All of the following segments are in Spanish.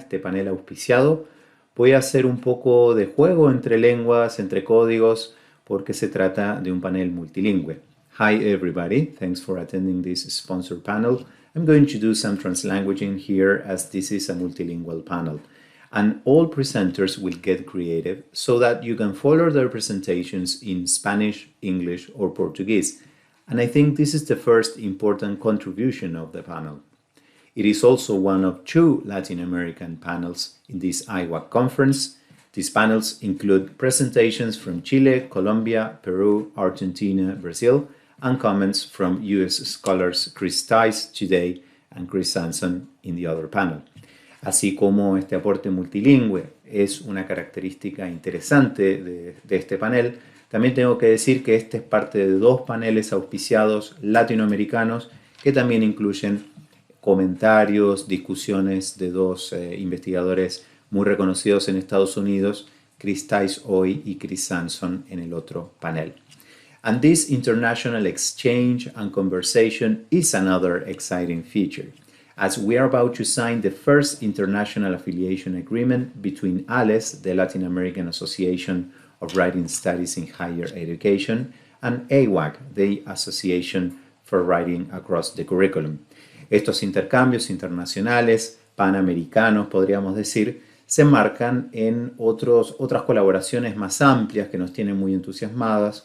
este panel auspiciado. Voy a hacer un poco de juego entre lenguas, entre códigos, porque se trata de un panel multilingüe. Hi everybody, thanks for attending this sponsored panel. I'm going to do some translanguaging here as this is a multilingual panel. And all presenters will get creative so that you can follow their presentations in Spanish, English, or Portuguese. And I think this is the first important contribution of the panel. It is also one of 2 Latin American panels in this IWAC conference. These panels include presentations from Chile, Colombia, Peru, Argentina, Brazil, and comments from US scholars Chris Tice today and Chris Sanson in the other panel. Así como este aporte multilingüe es una característica interesante de este panel, también tengo que decir que este es parte de 2 paneles auspiciados latinoamericanos que también incluyen comentarios, discusiones de 2 investigadores muy reconocidos en Estados Unidos, Chris Tice hoy y Chris Sanson en el otro panel. And this international exchange and conversation is another exciting feature, as we are about to sign the first international affiliation agreement between ALES, the Latin American Association of Writing Studies in Higher Education, and AWAC, the Association for Writing Across the Curriculum. Estos intercambios internacionales, panamericanos, podríamos decir, se enmarcan en otras colaboraciones más amplias que nos tienen muy entusiasmadas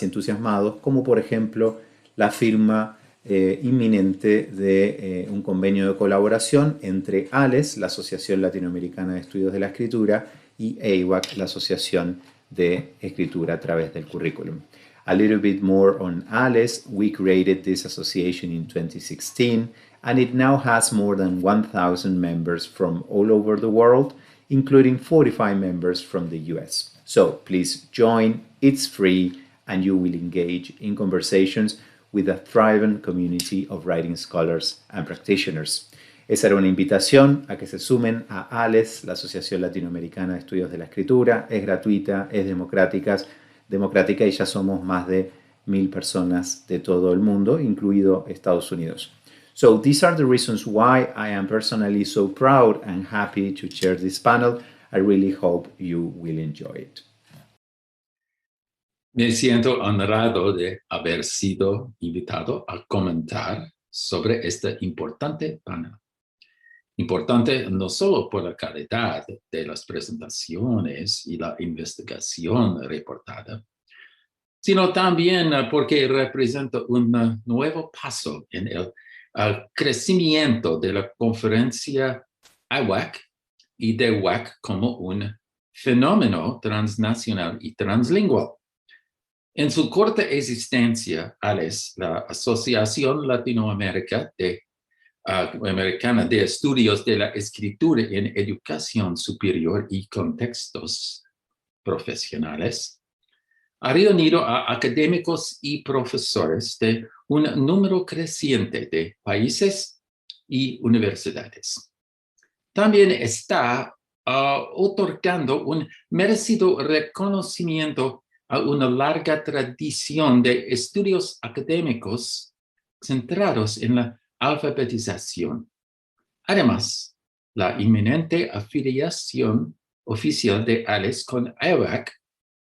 y entusiasmados, como por ejemplo la firma inminente de un convenio de colaboración entre ALES, la Asociación Latinoamericana de Estudios de la Escritura, y AWAC, la Asociación de Escritura a través del Currículum. A little bit more on ALES. We created this association in 2016, and it now has more than 1,000 members from all over the world, including 45 members from the US. So please join, it's free, and you will engage in conversations with a thriving community of writing scholars and practitioners. Esa era una invitación a que se sumen a ALES, la Asociación Latinoamericana de Estudios de la Escritura. Es gratuita, es democrática y ya somos más de 1,000 personas de todo el mundo, incluido Estados Unidos. So these are the reasons why I am personally so proud and happy to chair this panel. I really hope you will enjoy it. Me siento honrado de haber sido invitado a comentar sobre este importante panel. Importante no solo por la calidad de las presentaciones y la investigación reportada, sino también porque representa un nuevo paso en el crecimiento de la conferencia IWAC y de WAC como un fenómeno transnacional y translingüe. En su corta existencia, ALES, la Asociación Latinoamericana de Estudios de la Escritura en Educación Superior y Contextos Profesionales, ha reunido a académicos y profesores de un número creciente de países y universidades. También está otorgando un merecido reconocimiento a una larga tradición de estudios académicos centrados en la alfabetización. Además, la inminente afiliación oficial de ALES con AWAC,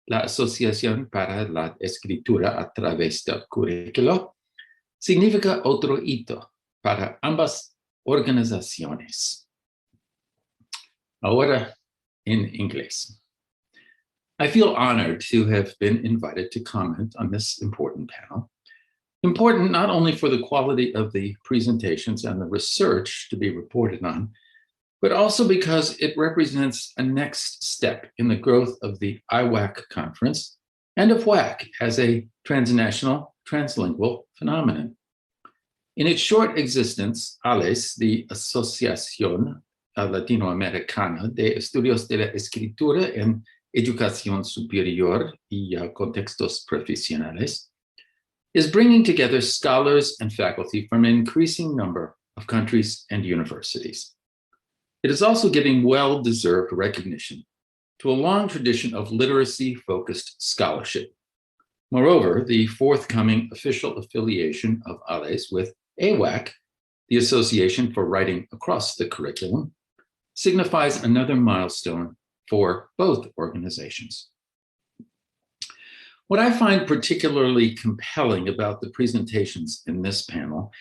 la Asociación para la Escritura a través del Currículo, significa otro hito para ambas organizaciones. Ahora en inglés. I feel honored to have been invited to comment on this important panel. Important not only for the quality of the presentations and the research to be reported on, but also because it represents a next step in the growth of the IWAC conference and of WAC as a transnational, translingual phenomenon. In its short existence, ALES, the Asociación Latinoamericana de Estudios de la Escritura en Educación Superior y Contextos Profesionales, is bringing together scholars and faculty from an increasing number of countries and universities. It is also giving well-deserved recognition to a long tradition of literacy-focused scholarship. Moreover, the forthcoming official affiliation of ALES with AWAC, the Association for Writing Across the Curriculum, signifies another milestone for both organizations. What I find particularly compelling about the presentations in this panel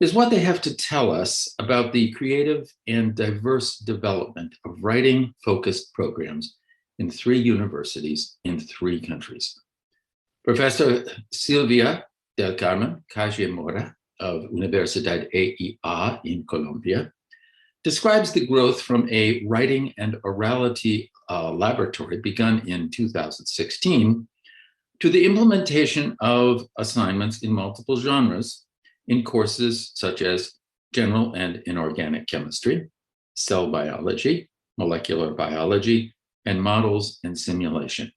is what they have to tell us about the creative and diverse development of writing-focused programs in 3 universities in 3 countries. Professor Silvia del Carmen Calle Mora of Universidad EIA in Colombia describes the growth from a writing and orality laboratory begun in 2016 to the implementation of assignments in multiple genres in courses such as general and inorganic chemistry, cell biology, molecular biology, and models and simulation.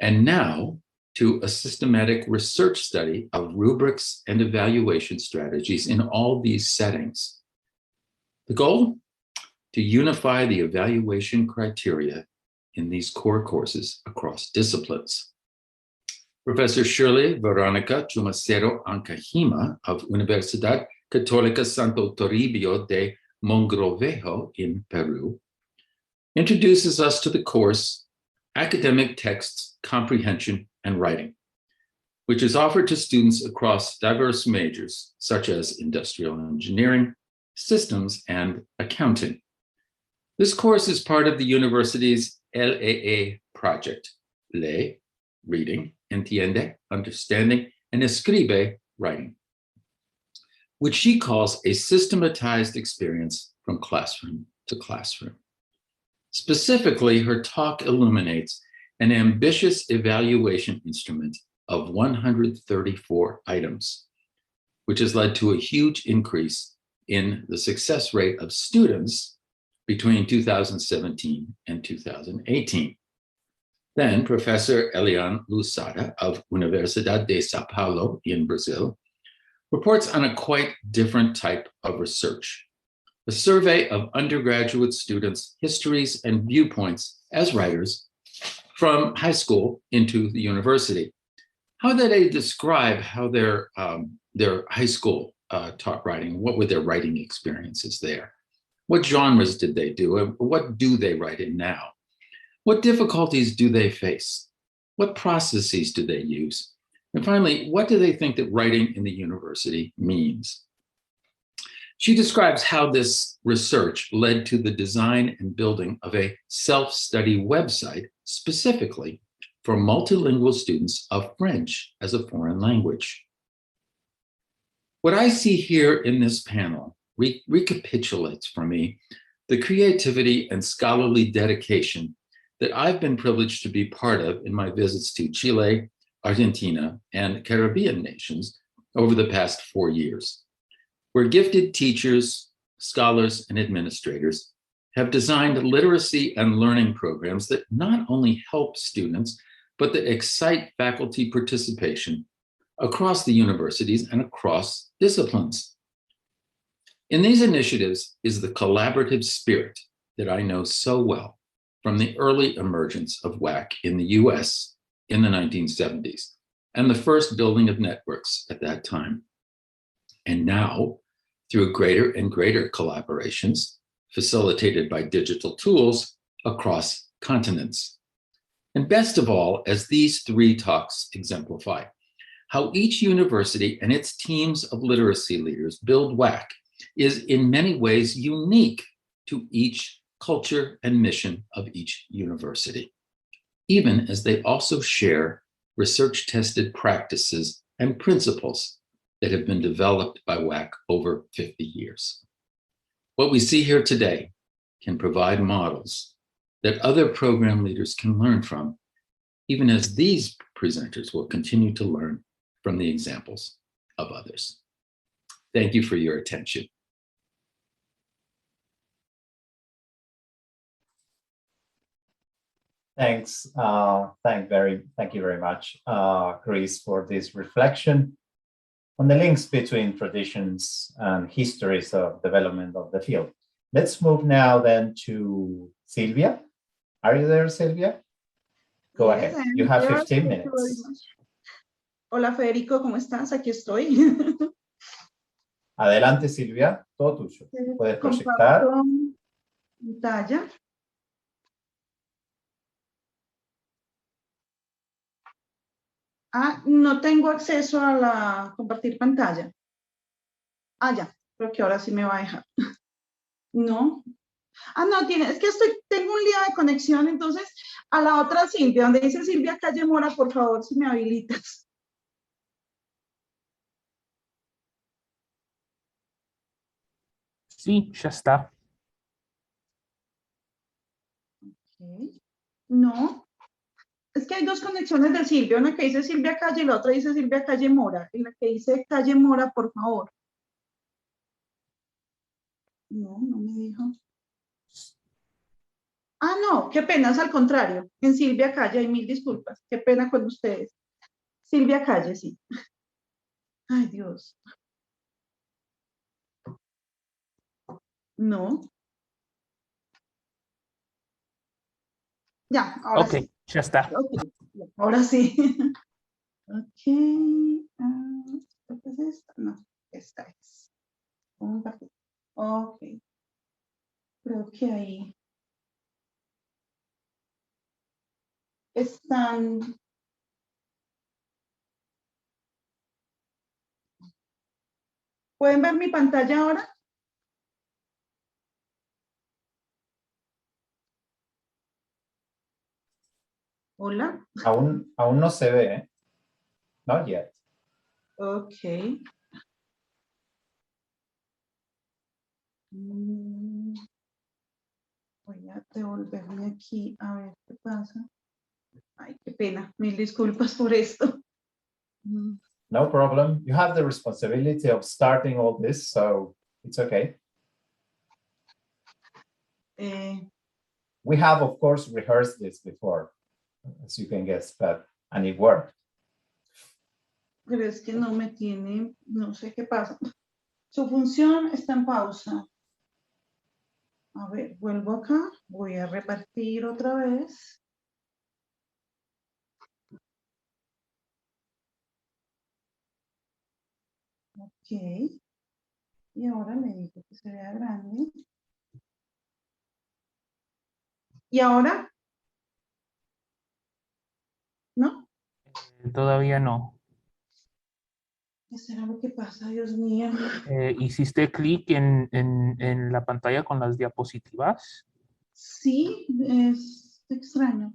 And now to a systematic research study of rubrics and evaluation strategies in all these settings. The goal? To unify the evaluation criteria in these core courses across disciplines. Professor Shirley Veronica Chumacero Ancajima of Universidad Católica Santo Toribio de Mogrovejo in Peru introduces us to the course Academic Texts, Comprehension, and Writing, which is offered to students across diverse majors such as industrial engineering, systems, and accounting. This course is part of the university's LEE project, Lee, reading, entiende, understanding, and escribe, writing, which she calls a systematized experience from classroom to classroom. Specifically, her talk illuminates an ambitious evaluation instrument of 134 items, which has led to a huge increase in the success rate of students between 2017 and 2018. Then Professor Eliane Lusada of Universidad de Sao Paulo in Brazil reports on a quite different type of research, a survey of undergraduate students' histories and viewpoints as writers from high school into the university. How did they describe how their high school taught writing? What were their writing experiences there? What genres did they do? What do they write in now? What difficulties do they face? What processes do they use? And finally, what do they think that writing in the university means? She describes how this research led to the design and building of a self-study website specifically for multilingual students of French as a foreign language. What I see here in this panel recapitulates for me the creativity and scholarly dedication that I've been privileged to be part of in my visits to Chile, Argentina, and Caribbean nations over the past 4 years, where gifted teachers, scholars, and administrators have designed literacy and learning programs that not only help students, but that excite faculty participation across the universities and across disciplines. In these initiatives is the collaborative spirit that I know so well from the early emergence of WAC in the US in the 1970s and the first building of networks at that time. And now, through greater and greater collaborations facilitated by digital tools across continents. And best of all, as these 3 talks exemplify, how each university and its teams of literacy leaders build WAC is in many ways unique to each culture and mission of each university, even as they also share research-tested practices and principles that have been developed by WAC over 50 years. What we see here today can provide models that other program leaders can learn from, even as these presenters will continue to learn from the examples of others. Thank you for your attention. Thanks. Thank you very much, Chris, for this reflection on the links between traditions and histories of development of the field. Let's move now then to Silvia. Are you there, Silvia? Go ahead. You have 15 minutes. Hola, Federico, ¿cómo estás? Aquí estoy. Adelante, Silvia, todo tuyo. Puedes proyectar. pantalla. Ah, no tengo acceso a la compartir pantalla. Ah, ya, creo que ahora sí me va a dejar. No. Ah, no, es que tengo un lío de conexión, entonces a la otra Silvia, donde dice Silvia Calle Mora, por favor, si me habilitas. Sí, ya está. Okay. No, es que hay dos conexiones de Silvia, una que dice Silvia Calle y la otra dice Silvia Calle Mora. Y la que dice Calle Mora, por favor. No, no me dijo. Ah, no, qué pena, es al contrario. En Silvia Calle, hay mil disculpas. Qué pena con ustedes. Silvia Calle, sí. Ay, Dios. No. Ya, ahora Ok, sí. ya está. Ok, ahora sí. Ok. ¿Qué es esta? No, esta es. Compartir. Ok. Creo que ahí están. ¿Pueden ver mi pantalla ahora? Hola. Aún no se ve, ¿eh? Not yet. Ok. Voy a devolverme aquí a ver qué pasa. Ay, qué pena. Mil disculpas por esto. No problem. You have the responsibility of starting all this, so it's okay. We have, of course, rehearsed this before, as you can guess, and it worked. Pero es que no me tiene, no sé qué pasa. Su función está en pausa. A ver, vuelvo acá. Voy a repartir otra vez. Ok. Y ahora le digo que se vea grande. ¿Y ahora? ¿No? Todavía no. ¿Qué será lo que pasa? Dios mío. ¿Hiciste clic en la pantalla con las diapositivas? Sí, es extraño.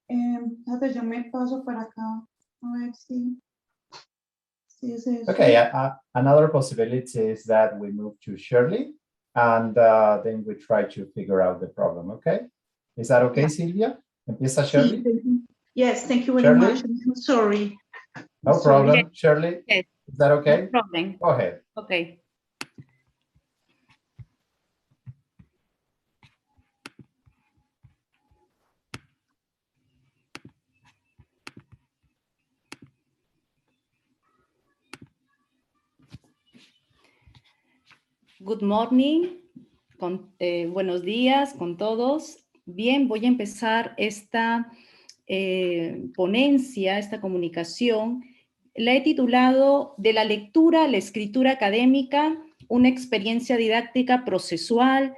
A ver, yo me paso para acá. A ver si es eso. Okay, another possibility is that we move to Shirley, and then we try to figure out the problem, okay? Is that okay, Yeah. Silvia? Empieza Shirley? Sí, yes, thank you very Shirley? much. I'm sorry. No Sorry. problem. Shirley, Yes. is that okay? No problem. Go ahead. Okay. Good morning. Buenos días con todos. Bien, voy a empezar esta ponencia, esta comunicación. La he titulado De la lectura a la escritura académica, una experiencia didáctica procesual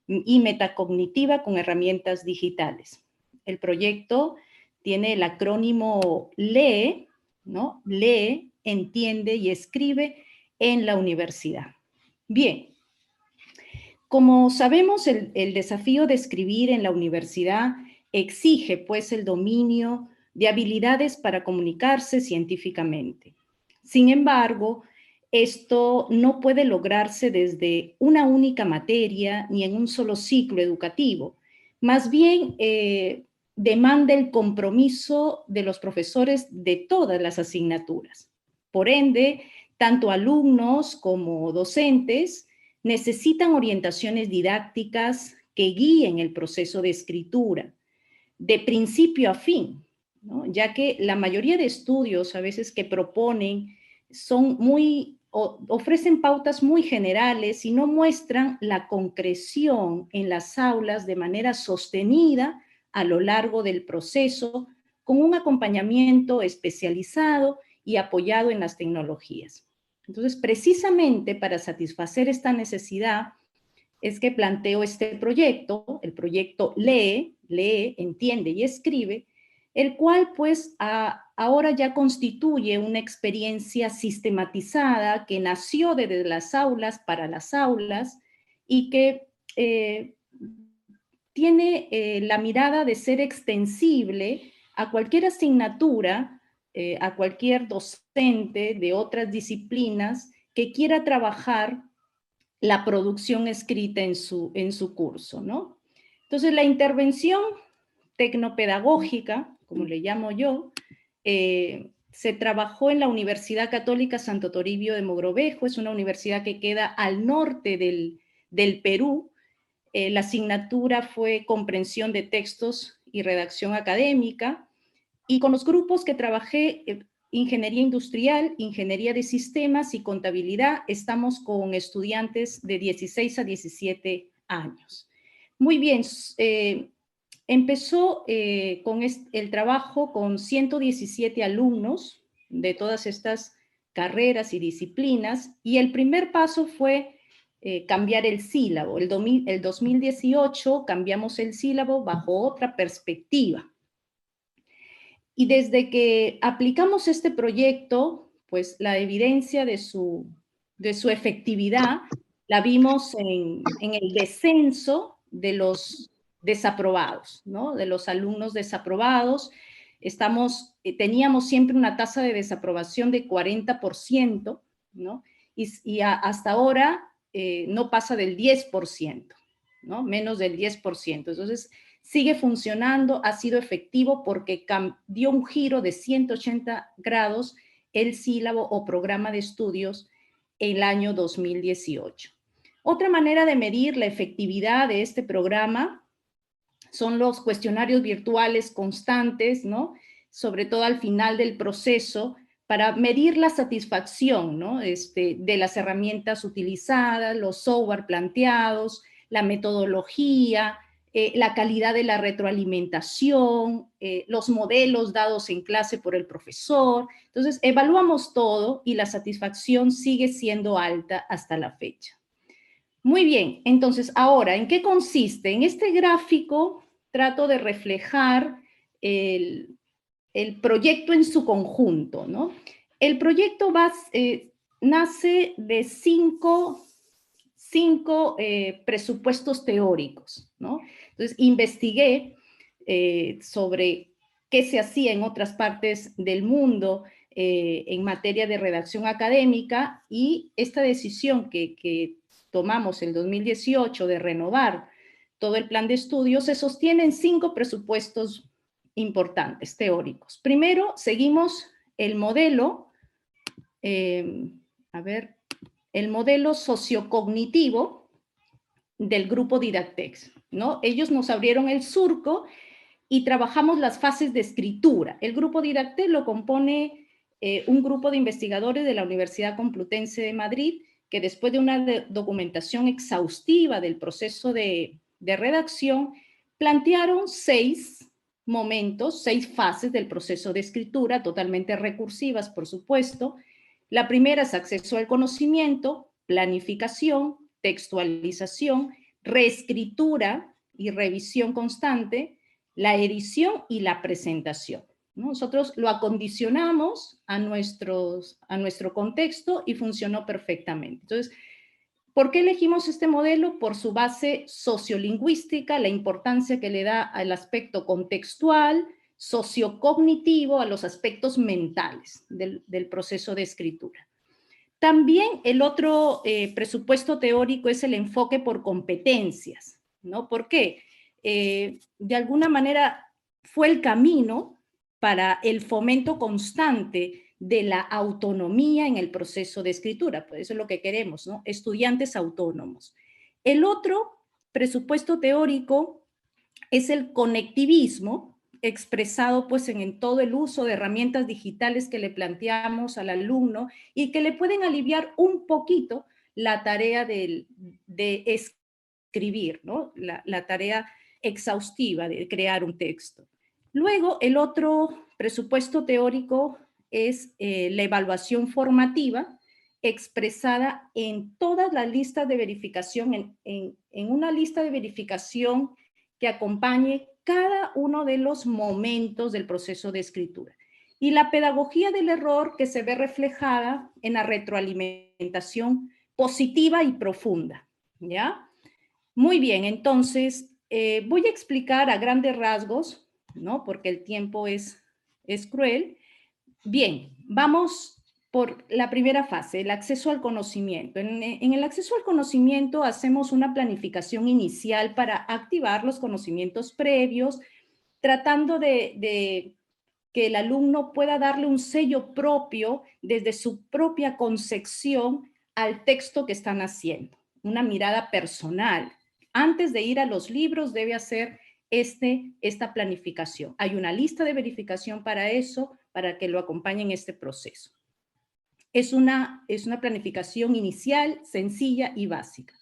y metacognitiva con herramientas digitales. El proyecto tiene el acrónimo LEE, ¿no? Lee, entiende y escribe en la universidad. Bien, como sabemos, el desafío de escribir en la universidad exige, pues, el dominio de habilidades para comunicarse científicamente. Sin embargo, esto no puede lograrse desde una única materia ni en un solo ciclo educativo. Más bien, demanda el compromiso de los profesores de todas las asignaturas. Por ende, tanto alumnos como docentes necesitan orientaciones didácticas que guíen el proceso de escritura, de principio a fin, ¿no? Ya que la mayoría de estudios a veces que proponen ofrecen pautas muy generales y no muestran la concreción en las aulas de manera sostenida a lo largo del proceso, con un acompañamiento especializado y apoyado en las tecnologías. Entonces, precisamente para satisfacer esta necesidad, es que planteo este proyecto, el proyecto lee, entiende y escribe, el cual pues ahora ya constituye una experiencia sistematizada que nació desde las aulas para las aulas y que tiene la mirada de ser extensible a cualquier asignatura, a cualquier docente de otras disciplinas que quiera trabajar la producción escrita en su curso, ¿no? Entonces, la intervención tecnopedagógica, como le llamo yo, se trabajó en la Universidad Católica Santo Toribio de Mogrovejo, es una universidad que queda al norte del Perú. La asignatura fue comprensión de textos y redacción académica, y con los grupos que trabajé, ingeniería industrial, ingeniería de sistemas y contabilidad, estamos con estudiantes de 16 a 17 años. Muy bien, empezó con el trabajo con 117 alumnos de todas estas carreras y disciplinas, y el primer paso fue cambiar el sílabo. El 2018 cambiamos el sílabo bajo otra perspectiva. Y desde que aplicamos este proyecto, pues la evidencia de su efectividad la vimos en el descenso de los desaprobados, ¿no? De los alumnos desaprobados. Teníamos siempre una tasa de desaprobación de 40%, ¿no? Y hasta ahora no pasa del 10%, ¿no? Menos del 10%. Entonces, sigue funcionando, ha sido efectivo porque dio un giro de 180 grados el sílabo o programa de estudios el año 2018. Otra manera de medir la efectividad de este programa son los cuestionarios virtuales constantes, ¿no? Sobre todo al final del proceso, para medir la satisfacción, ¿no? De las herramientas utilizadas, los software planteados, la metodología, la calidad de la retroalimentación, los modelos dados en clase por el profesor. Entonces, evaluamos todo y la satisfacción sigue siendo alta hasta la fecha. Muy bien, entonces, ahora, ¿en qué consiste? En este gráfico trato de reflejar el proyecto en su conjunto, ¿no? El proyecto nace de cinco presupuestos teóricos, ¿no? Entonces, investigué sobre qué se hacía en otras partes del mundo en materia de redacción académica, y esta decisión que tomamos en 2018 de renovar todo el plan de estudios se sostiene en 5 presupuestos importantes, teóricos. Primero, seguimos el modelo, el modelo sociocognitivo del grupo Didactex, ¿no? Ellos nos abrieron el surco y trabajamos las fases de escritura. El grupo Didactex lo compone un grupo de investigadores de la Universidad Complutense de Madrid, que después de una documentación exhaustiva del proceso de redacción, plantearon 6 momentos, 6 fases del proceso de escritura, totalmente recursivas, por supuesto. La primera es acceso al conocimiento, planificación, textualización, reescritura y revisión constante, la edición y la presentación. Nosotros lo acondicionamos a nuestro contexto y funcionó perfectamente. Entonces, ¿por qué elegimos este modelo? Por su base sociolingüística, la importancia que le da al aspecto contextual, sociocognitivo, a los aspectos mentales del proceso de escritura. También el otro presupuesto teórico es el enfoque por competencias, ¿no? ¿Por qué? De alguna manera fue el camino para el fomento constante de la autonomía en el proceso de escritura. Pues eso es lo que queremos, ¿no? Estudiantes autónomos. El otro presupuesto teórico es el conectivismo, expresado pues en todo el uso de herramientas digitales que le planteamos al alumno y que le pueden aliviar un poquito la tarea de escribir, ¿no? La tarea exhaustiva de crear un texto. Luego, el otro presupuesto teórico es la evaluación formativa, expresada en todas las listas de verificación, en una lista de verificación que acompañe cada uno de los momentos del proceso de escritura. Y la pedagogía del error que se ve reflejada en la retroalimentación positiva y profunda, ¿ya? Muy bien, entonces voy a explicar a grandes rasgos, ¿no? Porque el tiempo es cruel. Bien, vamos por la primera fase, el acceso al conocimiento. En el acceso al conocimiento hacemos una planificación inicial para activar los conocimientos previos, tratando de que el alumno pueda darle un sello propio desde su propia concepción al texto que están haciendo, una mirada personal. Antes de ir a los libros debe hacer esta planificación. Hay una lista de verificación para eso, para que lo acompañe en este proceso. Es una planificación inicial, sencilla y básica.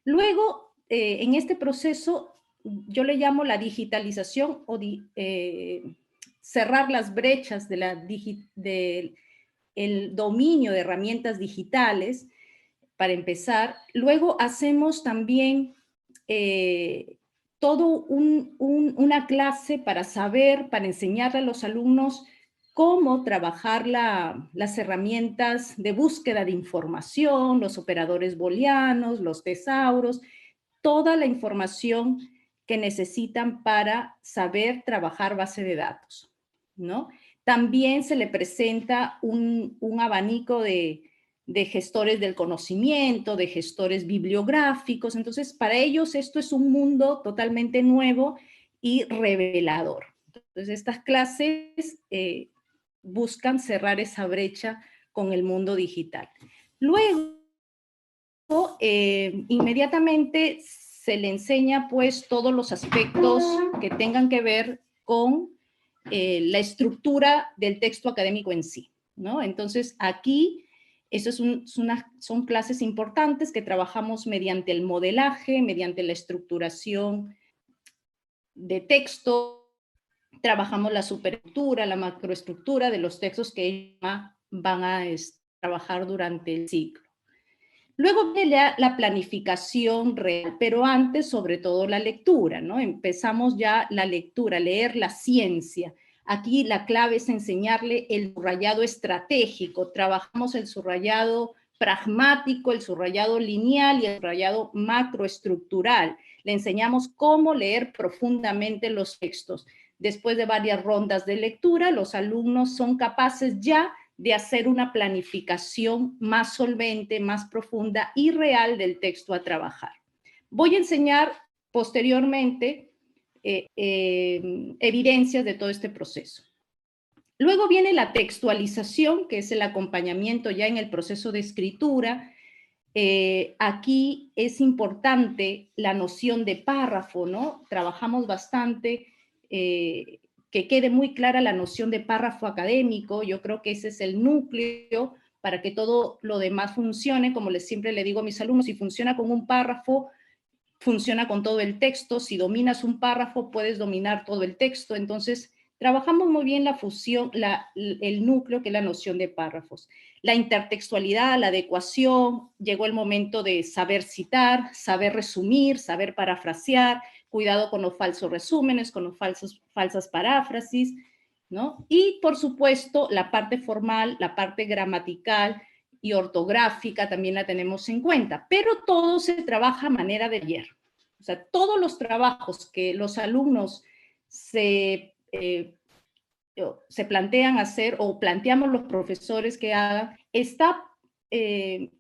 Luego, en este proceso, yo le llamo la digitalización o cerrar las brechas del dominio de herramientas digitales, para empezar. Luego hacemos también una clase para enseñarle a los alumnos cómo trabajar las herramientas de búsqueda de información, los operadores booleanos, los tesauros, toda la información que necesitan para saber trabajar base de datos, ¿no? También se le presenta un abanico de gestores del conocimiento, de gestores bibliográficos. Entonces, para ellos esto es un mundo totalmente nuevo y revelador. Entonces, estas clases buscan cerrar esa brecha con el mundo digital. Luego, inmediatamente se le enseña pues todos los aspectos que tengan que ver con la estructura del texto académico en sí, ¿no? Entonces, aquí, son clases importantes que trabajamos mediante el modelaje, mediante la estructuración de texto. Trabajamos la superestructura, la macroestructura de los textos que van a trabajar durante el ciclo. Luego viene la planificación real, pero antes, sobre todo, la lectura, ¿no? Empezamos ya la lectura, leer la ciencia. Aquí la clave es enseñarle el subrayado estratégico. Trabajamos el subrayado pragmático, el subrayado lineal y el subrayado macroestructural. Le enseñamos cómo leer profundamente los textos. Después de varias rondas de lectura, los alumnos son capaces ya de hacer una planificación más solvente, más profunda y real del texto a trabajar. Voy a enseñar posteriormente evidencias de todo este proceso. Luego viene la textualización, que es el acompañamiento ya en el proceso de escritura. Aquí es importante la noción de párrafo, ¿no? Trabajamos bastante que quede muy clara la noción de párrafo académico. Yo creo que ese es el núcleo para que todo lo demás funcione. Como siempre le digo a mis alumnos, si funciona con un párrafo, funciona con todo el texto. Si dominas un párrafo, puedes dominar todo el texto. Entonces, trabajamos muy bien la fusión, el núcleo, que es la noción de párrafos. La intertextualidad, la adecuación, llegó el momento de saber citar, saber resumir, saber parafrasear, cuidado con los falsos resúmenes, con los falsas paráfrasis, ¿no? Y, por supuesto, la parte formal, la parte gramatical y ortográfica también la tenemos en cuenta, pero todo se trabaja a manera de ayer. O sea, todos los trabajos que los alumnos se plantean hacer o planteamos los profesores que hagan, está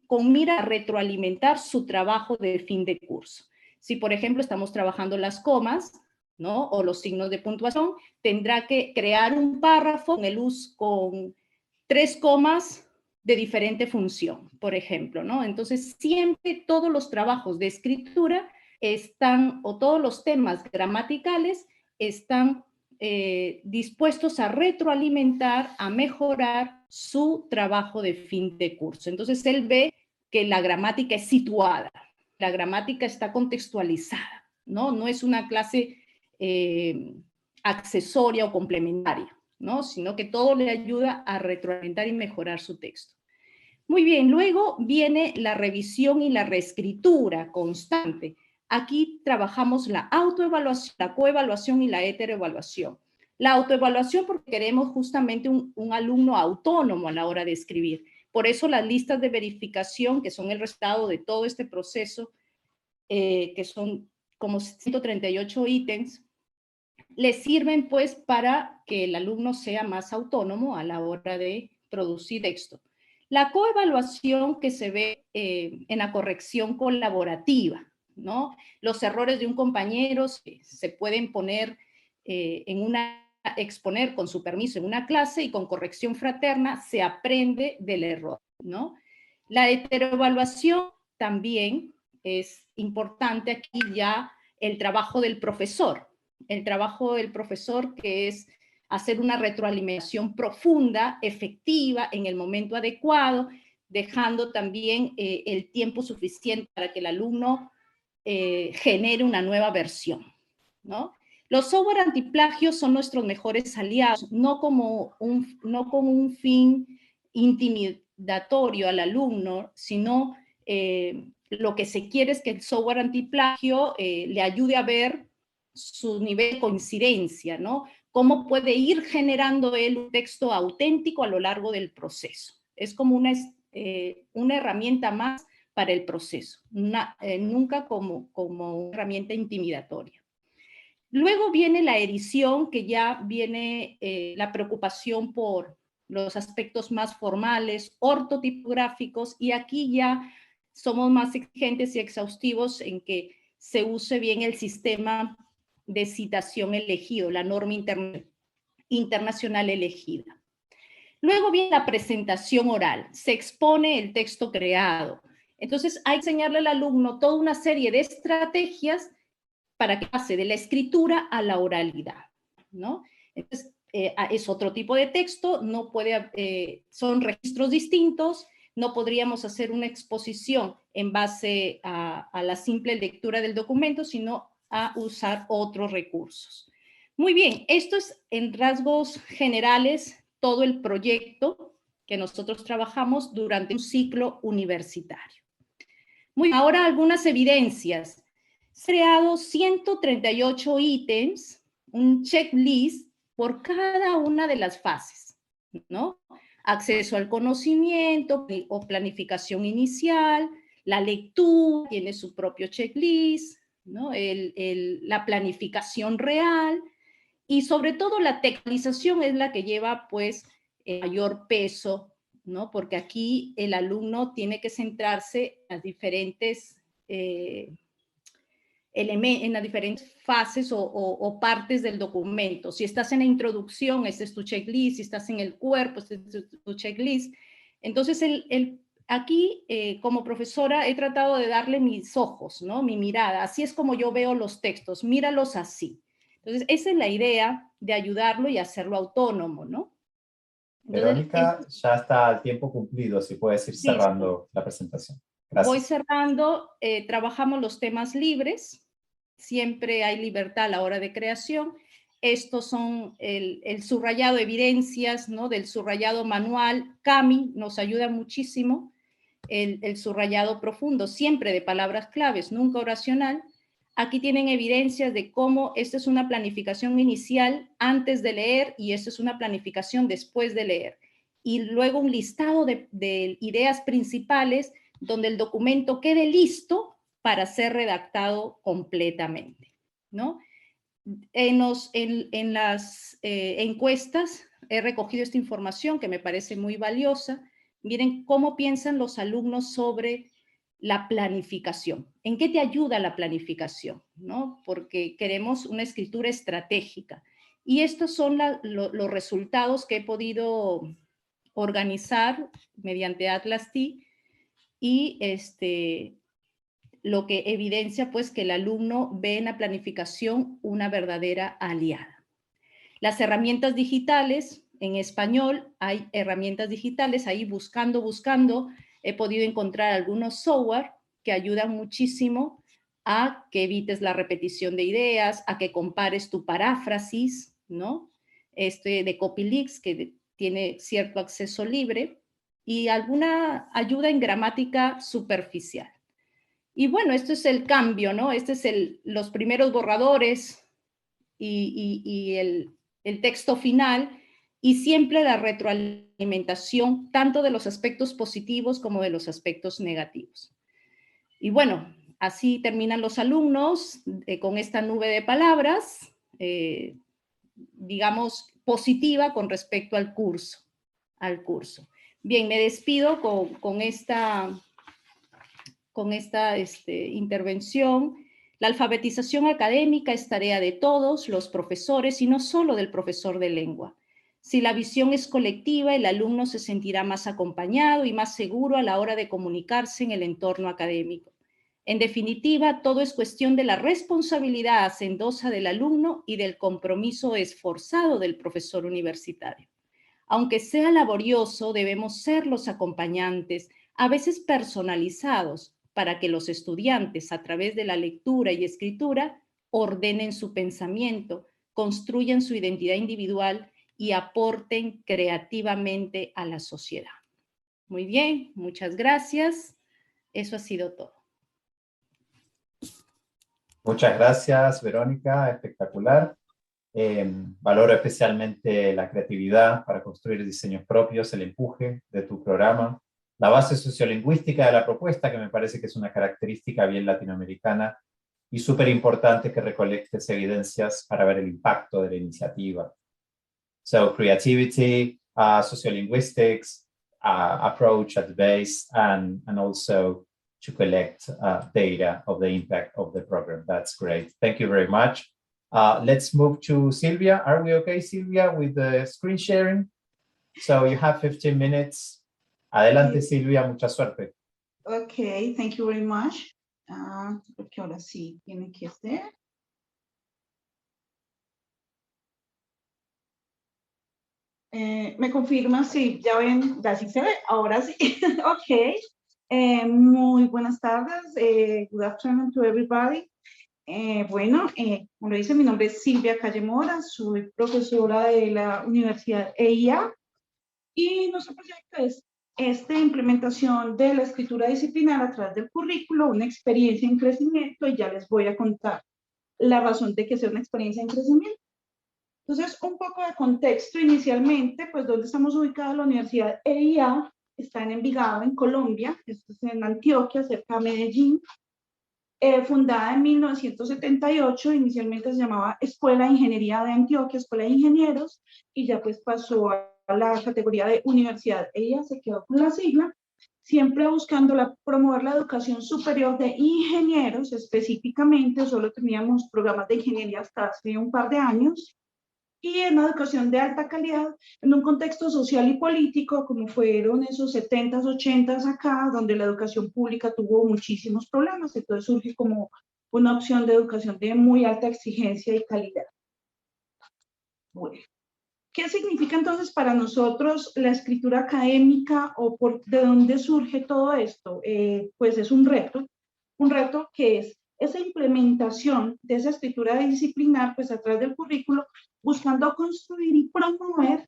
con mira a retroalimentar su trabajo de fin de curso. Si, por ejemplo, estamos trabajando las comas, ¿no? O los signos de puntuación, tendrá que crear un párrafo con 3 comas de diferente función, por ejemplo, ¿no? Entonces, siempre todos los trabajos de escritura o todos los temas gramaticales están dispuestos a retroalimentar, a mejorar su trabajo de fin de curso. Entonces, él ve que la gramática es situada, la gramática está contextualizada, ¿no? No es una clase accesoria o complementaria, ¿no? Sino que todo le ayuda a retroalimentar y mejorar su texto. Muy bien, luego viene la revisión y la reescritura constante. Aquí trabajamos la autoevaluación, la coevaluación y la heteroevaluación. La autoevaluación porque queremos justamente un alumno autónomo a la hora de escribir. Por eso las listas de verificación, que son el resultado de todo este proceso, que son como 138 ítems, le sirven pues para que el alumno sea más autónomo a la hora de producir texto. La coevaluación que se ve en la corrección colaborativa, ¿no? Los errores de un compañero se pueden poner exponer con su permiso en una clase y con corrección fraterna se aprende del error, ¿no? La heteroevaluación también es importante aquí ya el trabajo del profesor. El trabajo del profesor que es hacer una retroalimentación profunda, efectiva, en el momento adecuado, dejando también el tiempo suficiente para que el alumno genere una nueva versión, ¿no? Los software antiplagio son nuestros mejores aliados, no como un fin intimidatorio al alumno, sino lo que se quiere es que el software antiplagio le ayude a ver su nivel de coincidencia, ¿no? Cómo puede ir generando él un texto auténtico a lo largo del proceso. Es como una herramienta más para el proceso, nunca como una herramienta intimidatoria. Luego viene la edición, que ya viene la preocupación por los aspectos más formales, ortotipográficos, y aquí ya somos más exigentes y exhaustivos en que se use bien el sistema de citación elegido, la norma internacional elegida. Luego viene la presentación oral, se expone el texto creado. Entonces hay que enseñarle al alumno toda una serie de estrategias para que pase de la escritura a la oralidad, ¿no? Entonces, es otro tipo de texto, no puede, son registros distintos, no podríamos hacer una exposición en base a la simple lectura del documento, sino a usar otros recursos. Muy bien, esto es en rasgos generales todo el proyecto que nosotros trabajamos durante un ciclo universitario. Muy bien, ahora algunas evidencias. Se han creado 138 ítems, un checklist por cada una de las fases, ¿no? Acceso al conocimiento o planificación inicial, la lectura tiene su propio checklist, ¿no? La planificación real y sobre todo la textualización es la que lleva pues mayor peso, ¿no? Porque aquí el alumno tiene que centrarse en las diferentes en las diferentes fases o partes del documento. Si estás en la introducción, este es tu checklist. Si estás en el cuerpo, este es tu checklist. Entonces, aquí, como profesora, he tratado de darle mis ojos, ¿no? Mi mirada. Así es como yo veo los textos. Míralos así. Entonces, esa es la idea de ayudarlo y hacerlo autónomo, ¿no? Entonces, Verónica, ya está el tiempo cumplido, si puedes ir cerrando la presentación. Gracias. Voy cerrando, trabajamos los temas libres, siempre hay libertad a la hora de creación. Estos son el subrayado evidencias, ¿no? Del subrayado manual. Cami nos ayuda muchísimo. El subrayado profundo, siempre de palabras claves, nunca oracional. Aquí tienen evidencias de cómo esta es una planificación inicial antes de leer y esta es una planificación después de leer. Y luego un listado de ideas principales donde el documento quede listo para ser redactado completamente, ¿no? En las encuestas he recogido esta información que me parece muy valiosa. Miren cómo piensan los alumnos sobre la planificación. ¿En qué te ayuda la planificación? ¿No? Porque queremos una escritura estratégica. Y estos son los resultados que he podido organizar mediante Atlas T y lo que evidencia pues que el alumno ve en la planificación una verdadera aliada. Las herramientas digitales, en español hay herramientas digitales, ahí buscando, he podido encontrar algunos software que ayudan muchísimo a que evites la repetición de ideas, a que compares tu paráfrasis, ¿no? De Copylix, que tiene cierto acceso libre. y alguna ayuda en gramática superficial. Y bueno, esto es el cambio, ¿no? Este es los primeros borradores y el texto final, y siempre la retroalimentación tanto de los aspectos positivos como de los aspectos negativos. Y bueno, así terminan los alumnos con esta nube de palabras, digamos, positiva con respecto al curso. Bien, me despido con esta intervención. La alfabetización académica es tarea de todos los profesores y no solo del profesor de lengua. Si la visión es colectiva, el alumno se sentirá más acompañado y más seguro a la hora de comunicarse en el entorno académico. En definitiva, todo es cuestión de la responsabilidad hacendosa del alumno y del compromiso esforzado del profesor universitario. Aunque sea laborioso, debemos ser los acompañantes, a veces personalizados, para que los estudiantes, a través de la lectura y escritura, ordenen su pensamiento, construyan su identidad individual y aporten creativamente a la sociedad. Muy bien, muchas gracias. Eso ha sido todo. Muchas gracias, Verónica, espectacular. Valoro especialmente la creatividad para construir diseños propios, el empuje de tu programa, la base sociolingüística de la propuesta, que me parece que es una característica bien latinoamericana y súper importante que recolectes evidencias para ver el impacto de la iniciativa. So creativity, sociolinguistics, approach at the base, and also to collect data of the impact of the program. That's great. Thank you very much. Let's move to Silvia. Are we okay, Silvia, with the screen sharing? So you have 15 minutes. Adelante, Silvia, mucha suerte. Okay, thank you very much. Porque ahora sí tiene que ser. ¿Me confirma si ya ven? Ya sí se ve, ahora sí. Ok. Muy buenas tardes. Good afternoon to everybody. Bueno, como lo dice, mi nombre es Silvia Calle Mora, soy profesora de la Universidad EIA y nuestro proyecto es esta implementación de la escritura disciplinar a través del currículo, una experiencia en crecimiento, y ya les voy a contar la razón de que sea una experiencia en crecimiento. Entonces, un poco de contexto inicialmente, pues ¿dónde estamos ubicados? La Universidad EIA está en Envigado, en Colombia, esto es en Antioquia, cerca de Medellín. Fundada en 1978, inicialmente se llamaba Escuela de Ingeniería de Antioquia, Escuela de Ingenieros, y ya pues pasó a la categoría de Universidad EIA, se quedó con la sigla, siempre buscando promover la educación superior de ingenieros. Específicamente solo teníamos programas de ingeniería hasta hace un par de años, y en una educación de alta calidad, en un contexto social y político, como fueron esos 70s, 80s acá, donde la educación pública tuvo muchísimos problemas. Entonces surge como una opción de educación de muy alta exigencia y calidad. Bueno, ¿qué significa entonces para nosotros la escritura académica, o de dónde surge todo esto? Pues es un reto que es esa implementación de esa escritura disciplinar, pues a través del currículo, buscando construir y promover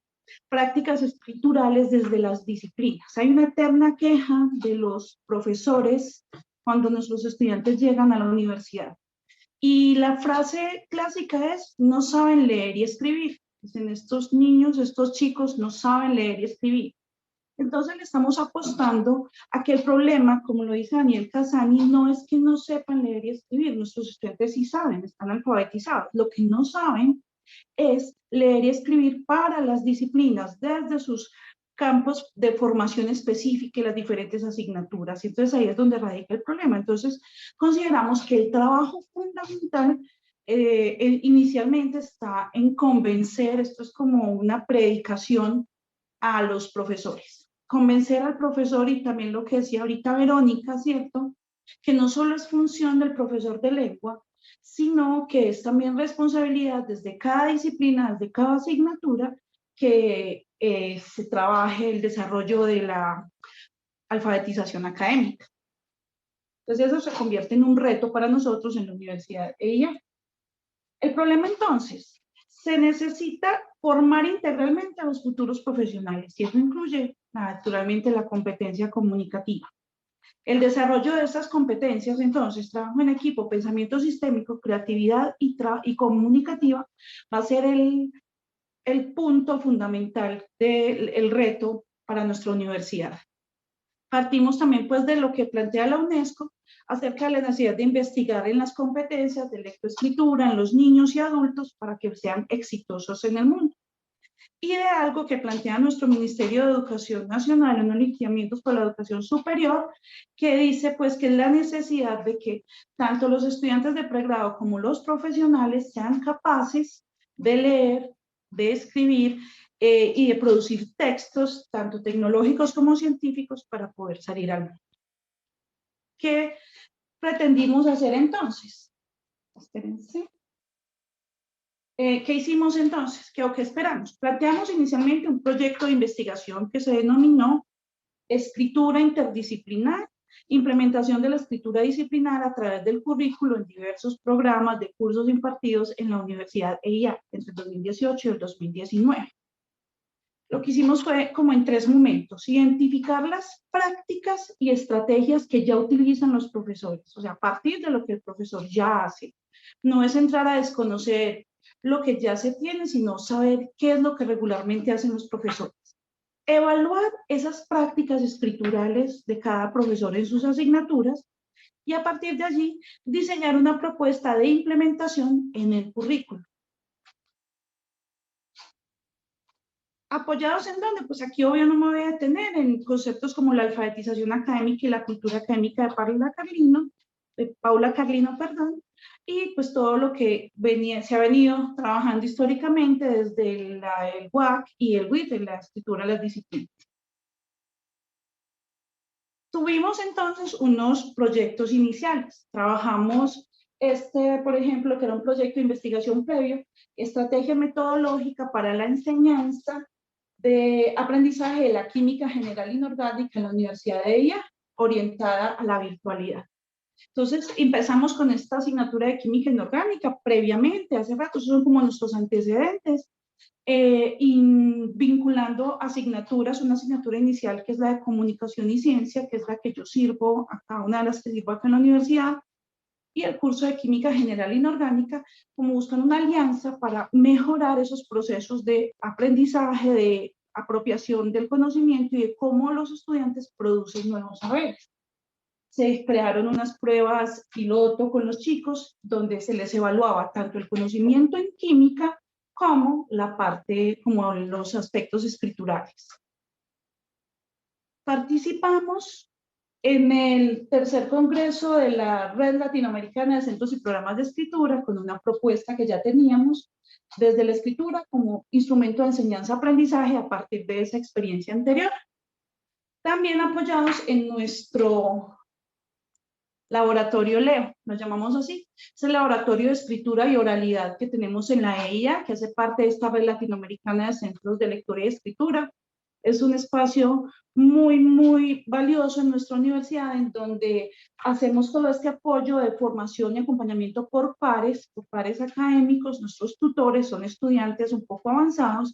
prácticas escriturales desde las disciplinas. Hay una eterna queja de los profesores cuando nuestros estudiantes llegan a la universidad. Y la frase clásica es: no saben leer y escribir. Dicen, estos niños, estos chicos no saben leer y escribir. Entonces le estamos apostando a que el problema, como lo dice Daniel Casani, no es que no sepan leer y escribir. Nuestros estudiantes sí saben, están alfabetizados. Lo que no saben es leer y escribir para las disciplinas, desde sus campos de formación específica y las diferentes asignaturas. Y entonces ahí es donde radica el problema. Entonces consideramos que el trabajo fundamental inicialmente está en convencer, esto es como una predicación a los profesores. Convencer al profesor, y también lo que decía ahorita Verónica, ¿cierto? Que no solo es función del profesor de lengua, sino que es también responsabilidad desde cada disciplina, desde cada asignatura, que se trabaje el desarrollo de la alfabetización académica. Entonces eso se convierte en un reto para nosotros en la Universidad EIA. El problema entonces, se necesita formar integralmente a los futuros profesionales, y eso incluye naturalmente la competencia comunicativa. El desarrollo de estas competencias, entonces, trabajo en equipo, pensamiento sistémico, creatividad y comunicativa, va a ser el punto fundamental del reto para nuestra universidad. Partimos también pues de lo que plantea la UNESCO acerca de la necesidad de investigar en las competencias de lectoescritura en los niños y adultos para que sean exitosos en el mundo. Y de algo que plantea nuestro Ministerio de Educación Nacional en los lineamientos para la educación superior, que dice pues que es la necesidad de que tanto los estudiantes de pregrado como los profesionales sean capaces de leer, de escribir y de producir textos, tanto tecnológicos como científicos, para poder salir al mundo. ¿Qué pretendimos hacer entonces? Espérense. ¿Qué hicimos entonces? ¿Qué esperamos? Planteamos inicialmente un proyecto de investigación que se denominó Escritura Interdisciplinar, implementación de la escritura disciplinar a través del currículo en diversos programas de cursos impartidos en la Universidad EIA entre el 2018 y el 2019. Lo que hicimos fue como en 3 momentos: identificar las prácticas y estrategias que ya utilizan los profesores, o sea, a partir de lo que el profesor ya hace. No es entrar a desconocer lo que ya se tiene, sino saber qué es lo que regularmente hacen los profesores. Evaluar esas prácticas escriturales de cada profesor en sus asignaturas y a partir de allí diseñar una propuesta de implementación en el currículo. ¿Apoyados en dónde? Pues aquí obvio no me voy a detener en conceptos como la alfabetización académica y la cultura académica de Paula Carlino, y pues todo lo que se ha venido trabajando históricamente desde el WAC y el WIT, en la escritura de las disciplinas. Tuvimos entonces unos proyectos iniciales. Trabajamos por ejemplo, que era un proyecto de investigación previo, estrategia metodológica para la enseñanza de aprendizaje de la química general inorgánica en la Universidad de EIA, orientada a la virtualidad. Entonces, empezamos con esta asignatura de química inorgánica previamente, hace rato, esos son como nuestros antecedentes, y vinculando asignaturas, una asignatura inicial que es la de comunicación y ciencia, que es la que yo sirvo acá, una de las que sirvo acá en la universidad, y el curso de química general inorgánica, como buscan una alianza para mejorar esos procesos de aprendizaje, de apropiación del conocimiento y de cómo los estudiantes producen nuevos saberes. Se crearon unas pruebas piloto con los chicos donde se les evaluaba tanto el conocimiento en química como como los aspectos escriturales. Participamos en el tercer congreso de la Red Latinoamericana de Centros y Programas de Escritura con una propuesta que ya teníamos desde la escritura como instrumento de enseñanza-aprendizaje a partir de esa experiencia anterior. También apoyados en nuestro laboratorio LEO, lo llamamos así. Es el laboratorio de escritura y oralidad que tenemos en la EIA, que hace parte de esta Red Latinoamericana de Centros de Lectura y Escritura. Es un espacio muy, muy valioso en nuestra universidad, en donde hacemos todo este apoyo de formación y acompañamiento por pares académicos. Nuestros tutores son estudiantes un poco avanzados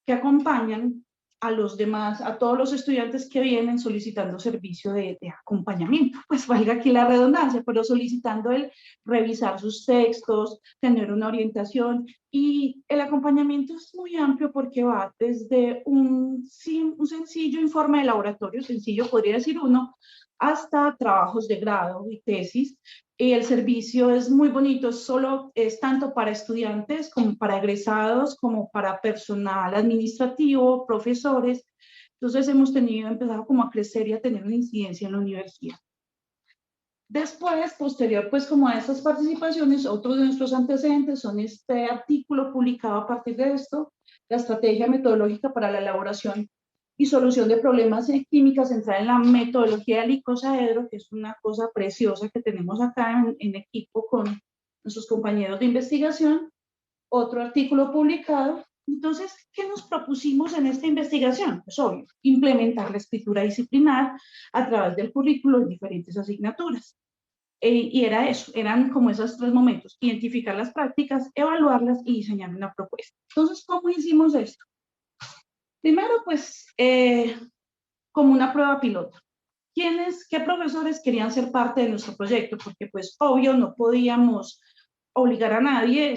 que acompañan a los demás, a todos los estudiantes que vienen solicitando servicio de acompañamiento, pues valga aquí la redundancia, pero solicitando el revisar sus textos, tener una orientación, y el acompañamiento es muy amplio porque va desde un sencillo informe de laboratorio, sencillo podría decir uno, hasta trabajos de grado y tesis. Y el servicio es muy bonito, es tanto para estudiantes como para egresados, como para personal administrativo, profesores. Entonces hemos empezado como a crecer y a tener una incidencia en la universidad. Después, posterior pues como a estas participaciones, otros de nuestros antecedentes son este artículo publicado a partir de esto, la estrategia metodológica para la elaboración y solución de problemas en química centrada en la metodología del icosaedro, que es una cosa preciosa que tenemos acá en equipo con nuestros compañeros de investigación. Otro artículo publicado. Entonces, ¿qué nos propusimos en esta investigación? Pues obvio, implementar la escritura disciplinar a través del currículo en diferentes asignaturas. Y era eso, eran como esos 3 momentos: identificar las prácticas, evaluarlas y diseñar una propuesta. Entonces, ¿cómo hicimos esto? Primero, pues, como una prueba piloto. ¿Qué profesores querían ser parte de nuestro proyecto? Porque pues obvio no podíamos obligar a nadie,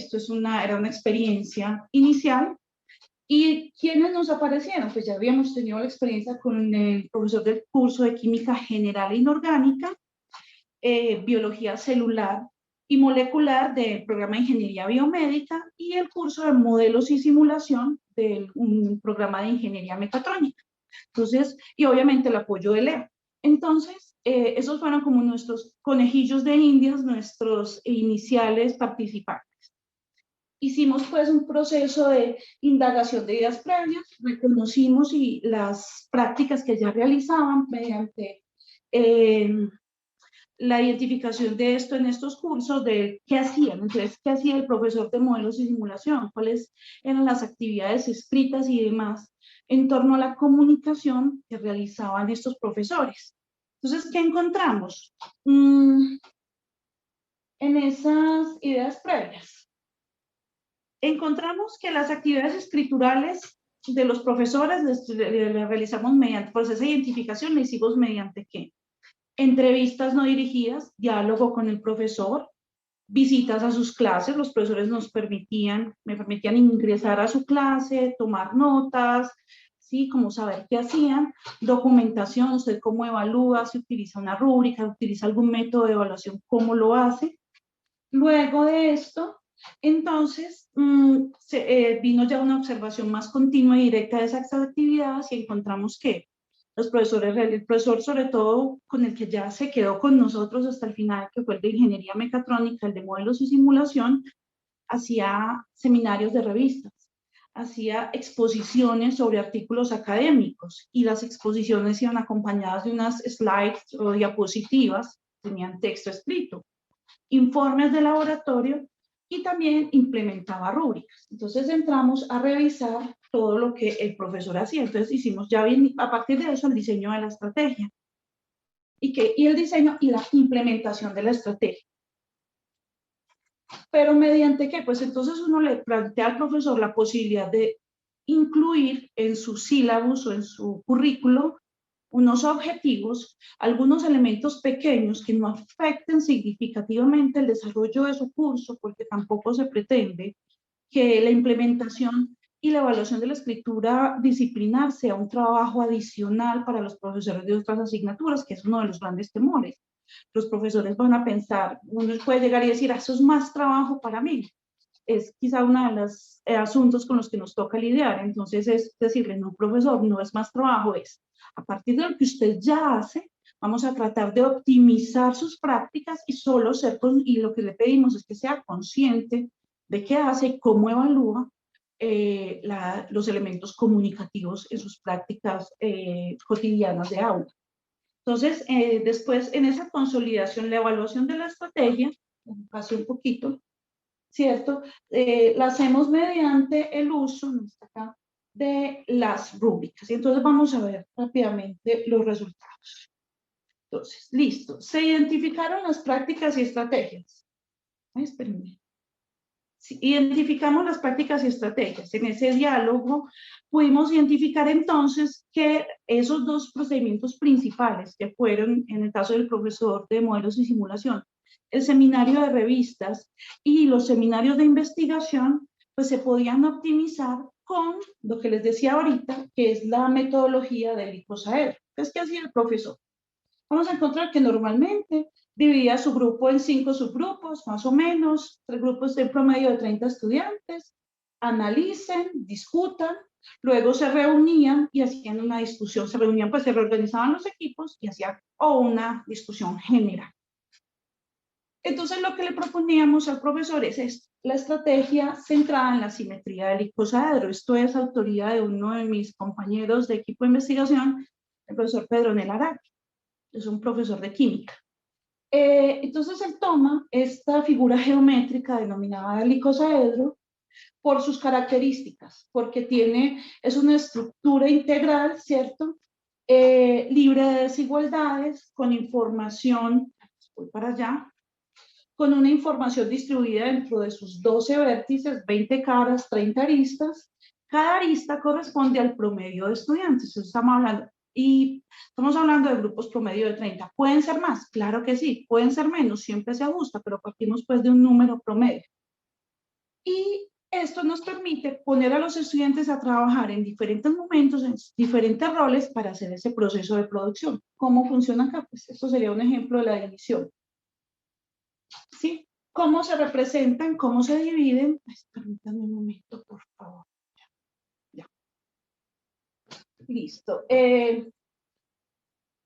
era una experiencia inicial. ¿Y quiénes nos aparecieron? Pues ya habíamos tenido la experiencia con el profesor del curso de Química General e Inorgánica, Biología Celular y Molecular del programa de Ingeniería Biomédica y el curso de Modelos y Simulación del programa de Ingeniería Mecatrónica. Entonces, y obviamente el apoyo de Leo. Entonces, esos fueron como nuestros conejillos de indias, nuestros iniciales participantes. Hicimos pues un proceso de indagación de ideas previas, reconocimos las prácticas que ya realizaban mediante la identificación de esto en estos cursos, de qué hacían. Entonces, qué hacía el profesor de modelos y simulación, cuáles eran las actividades escritas y demás en torno a la comunicación que realizaban estos profesores. Entonces, ¿qué encontramos? En esas ideas previas, encontramos que las actividades escriturales de los profesores les realizamos mediante proceso de identificación, le hicimos mediante ¿qué? Entrevistas no dirigidas, diálogo con el profesor, visitas a sus clases, los profesores me permitían ingresar a su clase, tomar notas, ¿sí? Como saber qué hacían, documentación, usted cómo evalúa, si utiliza una rúbrica, utiliza algún método de evaluación, cómo lo hace. Luego de esto, entonces, vino ya una observación más continua y directa de esas actividades y encontramos que el profesor sobre todo con el que ya se quedó con nosotros hasta el final, que fue el de Ingeniería Mecatrónica, el de Modelos y Simulación, hacía seminarios de revistas, hacía exposiciones sobre artículos académicos y las exposiciones iban acompañadas de unas slides o diapositivas, tenían texto escrito, informes de laboratorio y también implementaba rúbricas. Entonces entramos a revisar todo lo que el profesor hacía. Entonces hicimos ya bien, a partir de eso el diseño de la estrategia y el diseño y la implementación de la estrategia. Pero mediante qué, pues entonces uno le plantea al profesor la posibilidad de incluir en su sílabus o en su currículo unos objetivos, algunos elementos pequeños que no afecten significativamente el desarrollo de su curso, porque tampoco se pretende que la implementación y la evaluación de la escritura disciplinar sea un trabajo adicional para los profesores de otras asignaturas, que es uno de los grandes temores. Los profesores van a pensar, uno puede llegar y decir, eso es más trabajo para mí. Es quizá uno de los asuntos con los que nos toca lidiar. Entonces es decirle, no, profesor, no es más trabajo, es a partir de lo que usted ya hace, vamos a tratar de optimizar sus prácticas y lo que le pedimos es que sea consciente de qué hace y cómo evalúa los elementos comunicativos en sus prácticas cotidianas de aula. Entonces, después en esa consolidación, la evaluación de la estrategia, pasé un poquito, ¿cierto? La hacemos mediante el uso, no está acá, de las rúbricas. Y entonces vamos a ver rápidamente los resultados. Entonces, listo. Se identificaron las prácticas y estrategias. Espérenme. Sí, identificamos las prácticas y estrategias. En ese diálogo pudimos identificar entonces que esos dos procedimientos principales que fueron, en el caso del profesor de modelos y simulación, el seminario de revistas y los seminarios de investigación, pues se podían optimizar con lo que les decía ahorita, que es la metodología del icosaedro. Entonces, ¿qué hacía el profesor? Vamos a encontrar que normalmente dividía su grupo en 5 subgrupos, más o menos, 3 grupos de promedio de 30 estudiantes, analicen, discutan, luego se reunían y hacían una discusión, se reunían, pues se reorganizaban los equipos y hacían una discusión general. Entonces lo que le proponíamos al profesor es esto, la estrategia centrada en la simetría del icosaedro. Esto es autoría de uno de mis compañeros de equipo de investigación, el profesor Pedro Nelaraki, es un profesor de química. Entonces él toma esta figura geométrica denominada el icosaedro por sus características, porque es una estructura integral, ¿cierto? Libre de desigualdades, con información, voy para allá, con una información distribuida dentro de sus 12 vértices, 20 caras, 30 aristas. Cada arista corresponde al promedio de estudiantes. Entonces estamos hablando, Y estamos hablando de grupos promedio de 30. ¿Pueden ser más? Claro que sí. ¿Pueden ser menos? Siempre se ajusta, pero partimos pues de un número promedio. Y esto nos permite poner a los estudiantes a trabajar en diferentes momentos, en diferentes roles para hacer ese proceso de producción. ¿Cómo funciona acá? Pues esto sería un ejemplo de la división. ¿Sí? ¿Cómo se representan? ¿Cómo se dividen? Pues, permítanme un momento, por favor. Ya. Listo. El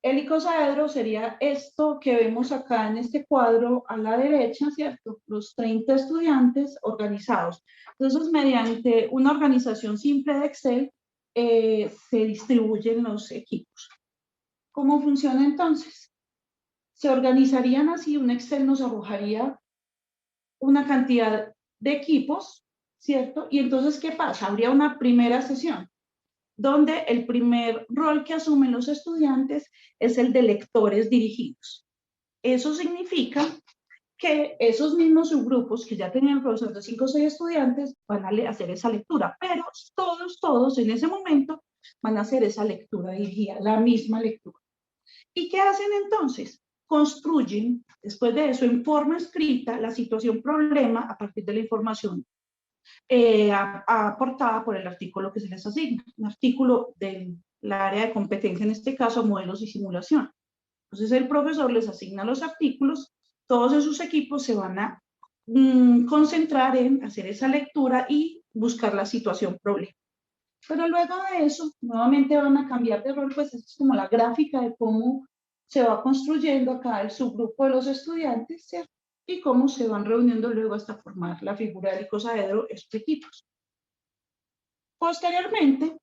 icosaedro sería esto que vemos acá en este cuadro a la derecha, ¿cierto? Los 30 estudiantes organizados. Entonces, mediante una organización simple de Excel, se distribuyen los equipos. ¿Cómo funciona entonces? Se organizarían así, un Excel nos arrojaría una cantidad de equipos, ¿cierto? Y entonces, ¿qué pasa? Habría una primera sesión donde el primer rol que asumen los estudiantes es el de lectores dirigidos. Eso significa que esos mismos subgrupos que ya tenían el profesor de 5 o 6 estudiantes van a hacer esa lectura, pero todos en ese momento van a hacer esa lectura dirigida, la misma lectura. ¿Y qué hacen entonces? Construyen, después de eso, en forma escrita, la situación problema a partir de la información aportada por el artículo que se les asigna, un artículo del área de competencia, en este caso, modelos y simulación. Entonces, el profesor les asigna los artículos, todos esos equipos se van a concentrar en hacer esa lectura y buscar la situación problema. Pero luego de eso, nuevamente van a cambiar de rol, pues es como la gráfica de cómo se va construyendo acá el subgrupo de los estudiantes, ¿cierto? Y cómo se van reuniendo luego hasta formar la figura del icosaedro, estos equipos. Posteriormente,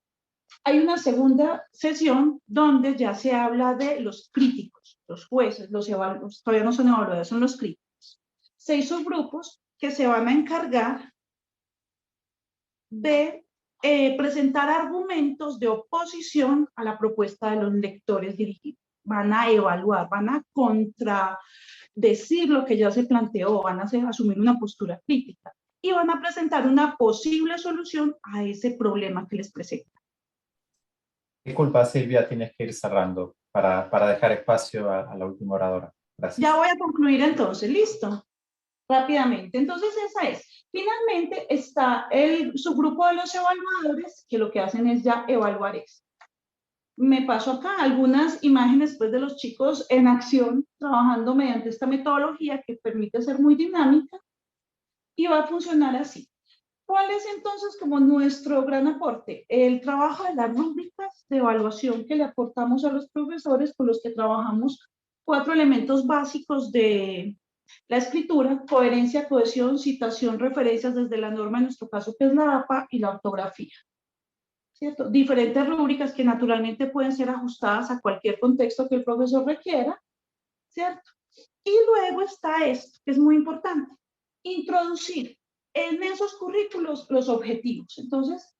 hay una segunda sesión donde ya se habla de los críticos, los jueces, los evaluadores, todavía no son evaluadores, son los críticos. 6 subgrupos que se van a encargar de presentar argumentos de oposición a la propuesta de los lectores dirigidos. Van a evaluar, van a contradecir lo que ya se planteó, van a asumir una postura crítica y van a presentar una posible solución a ese problema que les presenta. Disculpa, Silvia, tienes que ir cerrando para dejar espacio a la última oradora. Gracias. Ya voy a concluir entonces, ¿listo? Rápidamente. Entonces esa es. Finalmente está el subgrupo de los evaluadores, que lo que hacen es ya evaluar esto. Me paso acá algunas imágenes pues, de los chicos en acción, trabajando mediante esta metodología que permite ser muy dinámica y va a funcionar así. ¿Cuál es entonces como nuestro gran aporte? El trabajo de las rúbricas de evaluación que le aportamos a los profesores con los que trabajamos 4 elementos básicos de la escritura: coherencia, cohesión, citación, referencias desde la norma, en nuestro caso que es la APA, y la ortografía. ¿Cierto? Diferentes rúbricas que naturalmente pueden ser ajustadas a cualquier contexto que el profesor requiera, ¿cierto? Y luego está esto, que es muy importante: introducir en esos currículos los objetivos. Entonces,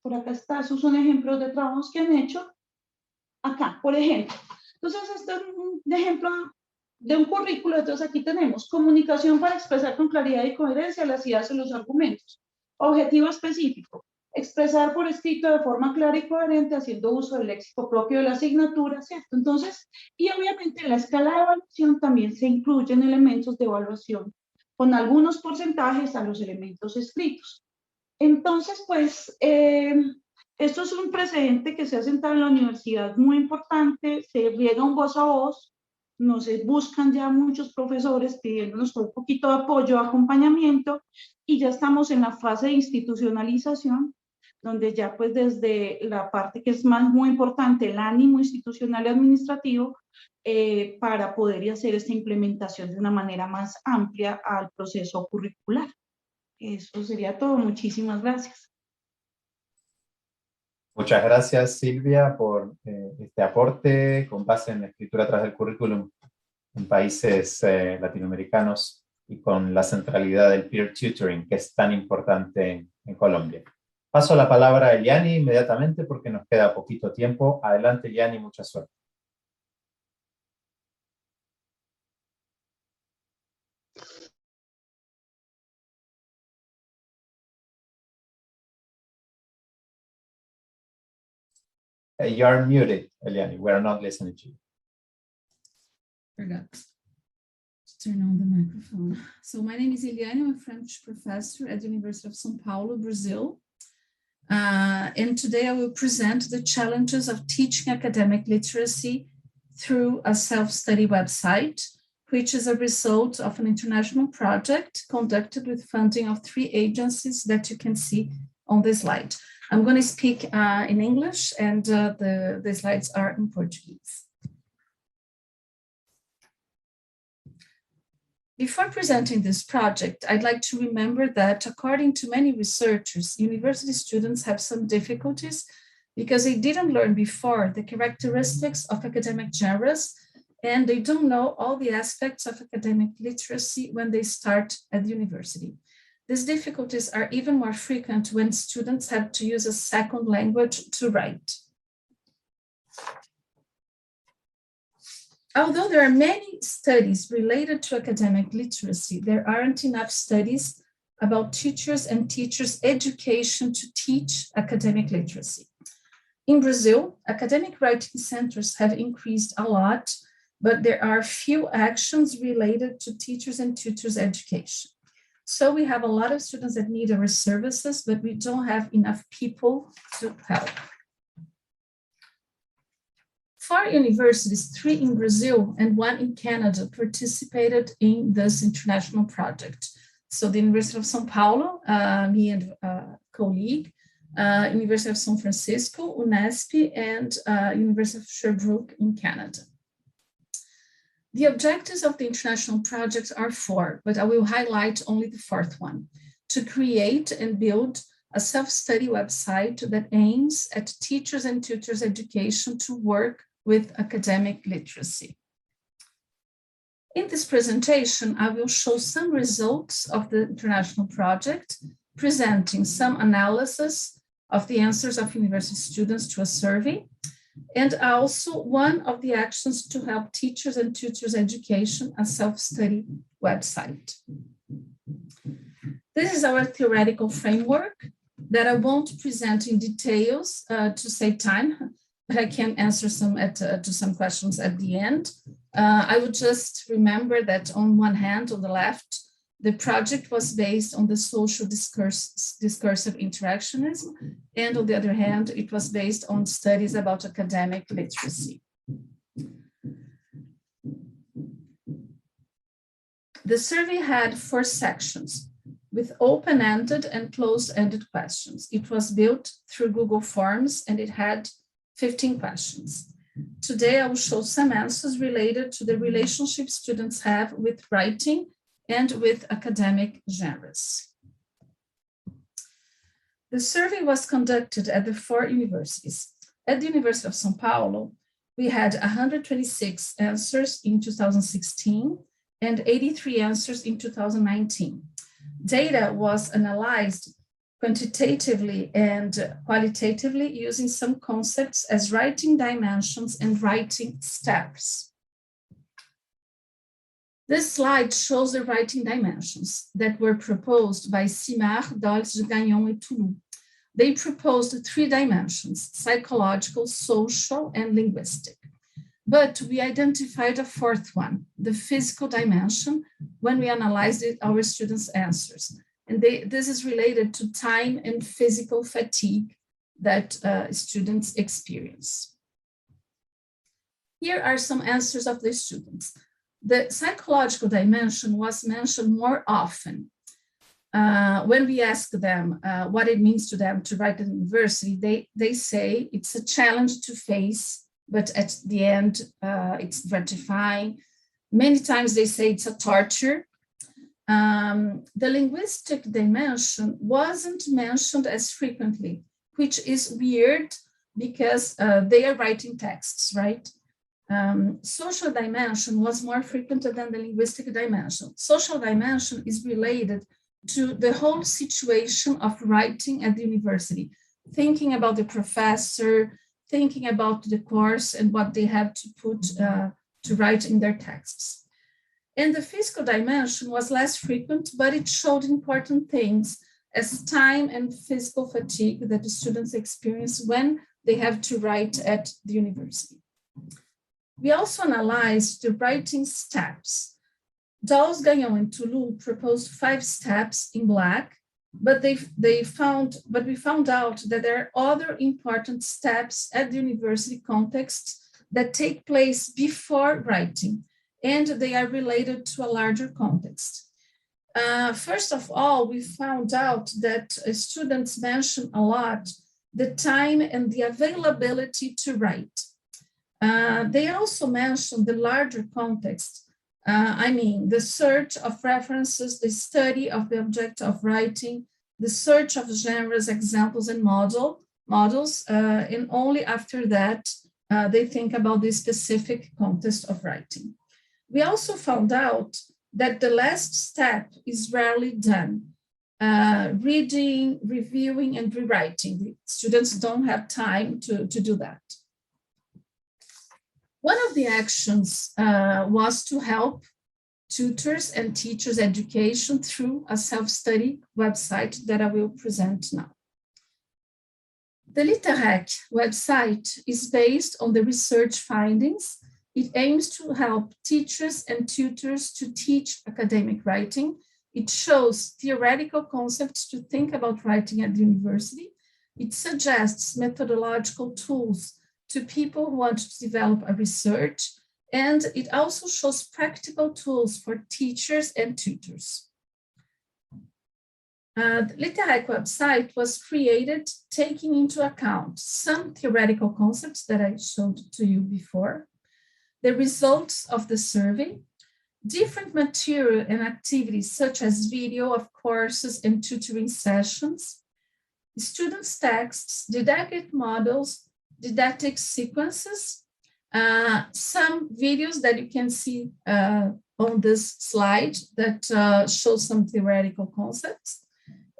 por acá está, esos son ejemplos de trabajos que han hecho. Acá, por ejemplo. Entonces, este es un ejemplo de un currículo. Entonces, aquí tenemos comunicación para expresar con claridad y coherencia las ideas y los argumentos. Objetivo específico: expresar por escrito de forma clara y coherente, haciendo uso del léxico propio de la asignatura, ¿cierto? Entonces, y obviamente en la escala de evaluación también se incluyen elementos de evaluación con algunos porcentajes a los elementos escritos. Entonces, pues, esto es un precedente que se ha sentado en la universidad muy importante, se riega un voz a voz, nos buscan ya muchos profesores pidiéndonos un poquito de apoyo, acompañamiento, y ya estamos en la fase de institucionalización, donde ya pues desde la parte que es muy importante, el ánimo institucional y administrativo, para poder hacer esta implementación de una manera más amplia al proceso curricular. Eso sería todo. Muchísimas gracias. Muchas gracias, Silvia, por este aporte con base en la escritura tras del currículum en países latinoamericanos y con la centralidad del peer tutoring, que es tan importante en Colombia. Paso la palabra a Eliani inmediatamente porque nos queda poquito tiempo. Adelante, Eliani, mucha suerte. You're muted, Eliane. We're not listening to you. Forgot to turn on the microphone. So my name is Eliane. I'm a French professor at the University of São Paulo, Brazil. And today I will present the challenges of teaching academic literacy through a self-study website, which is a result of an international project conducted with funding of 3 agencies that you can see on this slide. I'm going to speak in English, and the slides are in Portuguese. Before presenting this project, I'd like to remember that according to many researchers, university students have some difficulties because they didn't learn before the characteristics of academic genres, and they don't know all the aspects of academic literacy when they start at the university. These difficulties are even more frequent when students have to use a second language to write. Although there are many studies related to academic literacy, there aren't enough studies about teachers and teachers' education to teach academic literacy. In Brazil, academic writing centers have increased a lot, but there are few actions related to teachers and tutors' education. So we have a lot of students that need our services, but we don't have enough people to help. 4 universities, 3 in Brazil and 1 in Canada, participated in this international project. So the University of São Paulo, me and a colleague, University of São Francisco, Unesp, and University of Sherbrooke in Canada. The objectives of the international project are 4, but I will highlight only the 4th one: to create and build a self-study website that aims at teachers and tutors' education to work with academic literacy. In this presentation, I will show some results of the international project, presenting some analysis of the answers of university students to a survey, and also one of the actions to help teachers and tutors' education, a self-study website. This is our theoretical framework that I won't present in details to save time, but I can answer to some questions at the end. I would just remember that on one hand, on the left, the project was based on the social discursive interactionism, and on the other hand, it was based on studies about academic literacy. The survey had 4 sections with open-ended and closed-ended questions. It was built through Google Forms, and it had 15 questions. Today, I will show some answers related to the relationship students have with writing and with academic genres. The survey was conducted at the 4 universities. At the University of São Paulo, we had 126 answers in 2016 and 83 answers in 2019. Data was analyzed quantitatively and qualitatively using some concepts as writing dimensions and writing steps. This slide shows the writing dimensions that were proposed by Simard, Dodge, Gagnon, and Toulouse. They proposed 3 dimensions: psychological, social, and linguistic. But we identified a 4th one, the physical dimension, when we analyzed our students' answers. And this is related to time and physical fatigue that students experience. Here are some answers of the students. The psychological dimension was mentioned more often. When we ask them what it means to them to write at university, they say it's a challenge to face, but at the end, it's gratifying. Many times they say it's a torture. The linguistic dimension wasn't mentioned as frequently, which is weird because they are writing texts, right? Social dimension was more frequent than the linguistic dimension. Social dimension is related to the whole situation of writing at the university, thinking about the professor, thinking about the course and what they have to put to write in their texts. And the physical dimension was less frequent, but it showed important things as time and physical fatigue that the students experience when they have to write at the university. We also analyzed the writing steps. Dawes, Gagnon, and Toulouse proposed 5 steps in Black, but we found out that there are other important steps at the university context that take place before writing, and they are related to a larger context. First of all, we found out that students mention a lot the time and the availability to write. They also mentioned the larger context. I mean, the search of references, the study of the object of writing, the search of genres, examples, and models, and only after that, they think about the specific context of writing. We also found out that the last step is rarely done. Reading, reviewing, and rewriting. The students don't have time to do that. One of the actions was to help tutors and teachers' education through a self-study website that I will present now. The Literec website is based on the research findings. It aims to help teachers and tutors to teach academic writing. It shows theoretical concepts to think about writing at the university. It suggests methodological tools to people who want to develop a research, and it also shows practical tools for teachers and tutors. The Literec website was created taking into account some theoretical concepts that I showed to you before, the results of the survey, different material and activities such as video of courses and tutoring sessions, students' texts, didactic models, didactic sequences, some videos that you can see on this slide that show some theoretical concepts.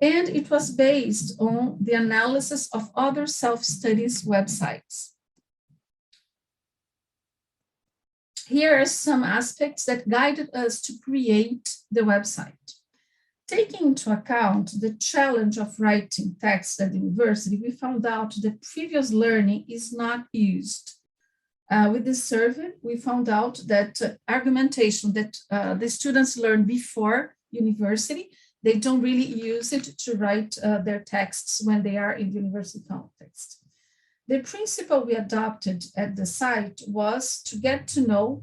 And it was based on the analysis of other self-studies websites. Here are some aspects that guided us to create the website. Taking into account the challenge of writing text at the university, we found out that previous learning is not used. With this survey, we found out that argumentation that the students learn before university, they don't really use it to write their texts when they are in the university context. The principle we adopted at the site was to get to know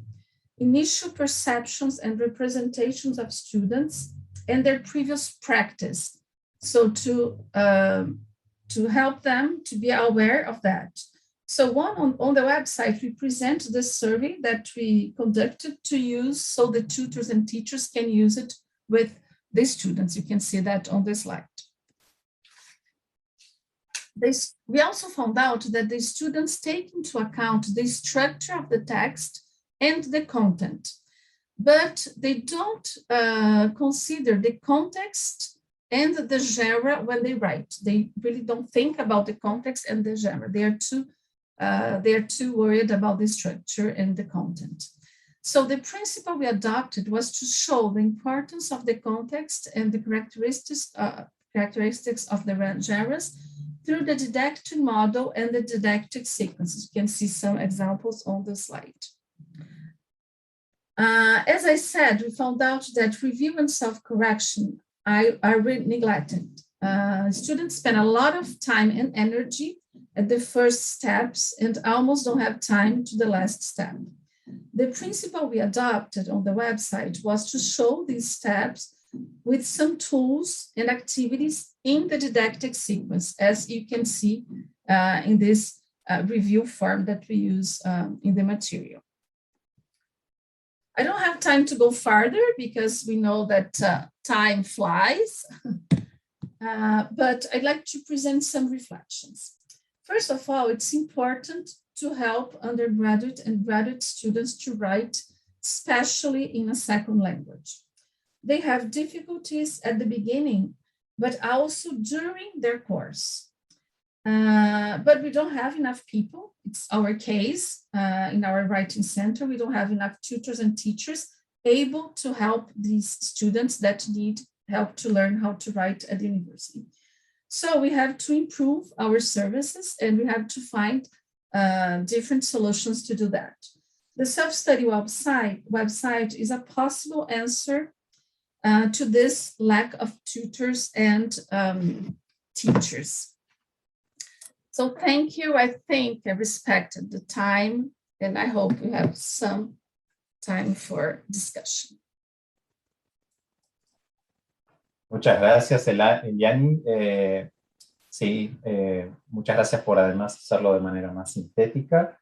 initial perceptions and representations of students and their previous practice. So to help them to be aware of that. So on the website, we present this survey that we conducted to use so the tutors and teachers can use it with the students. You can see that on the slide. We also found out that the students take into account the structure of the text and the content, but they don't consider the context and the genre when they write. They really don't think about the context and the genre. They are too worried about the structure and the content. So the principle we adopted was to show the importance of the context and the characteristics of the genres through the didactic model and the didactic sequences. You can see some examples on the slide. As I said, we found out that review and self-correction are really neglected. Students spend a lot of time and energy at the first steps and almost don't have time to the last step. The principle we adopted on the website was to show these steps with some tools and activities in the didactic sequence, as you can see in this review form that we use in the material. I don't have time to go farther because we know that time flies, but I'd like to present some reflections. First of all, it's important to help undergraduate and graduate students to write, especially in a second language. They have difficulties at the beginning, but also during their course. But we don't have enough people. It's our case in our writing center. We don't have enough tutors and teachers able to help these students that need help to learn how to write at the university. So we have to improve our services and we have to find different solutions to do that. The self-study website is a possible answer to this lack of tutors and teachers. So thank you. I think I respected the time and I hope we have some time for discussion. Muchas gracias, Eliani. Sí, muchas gracias por además hacerlo de manera más sintética.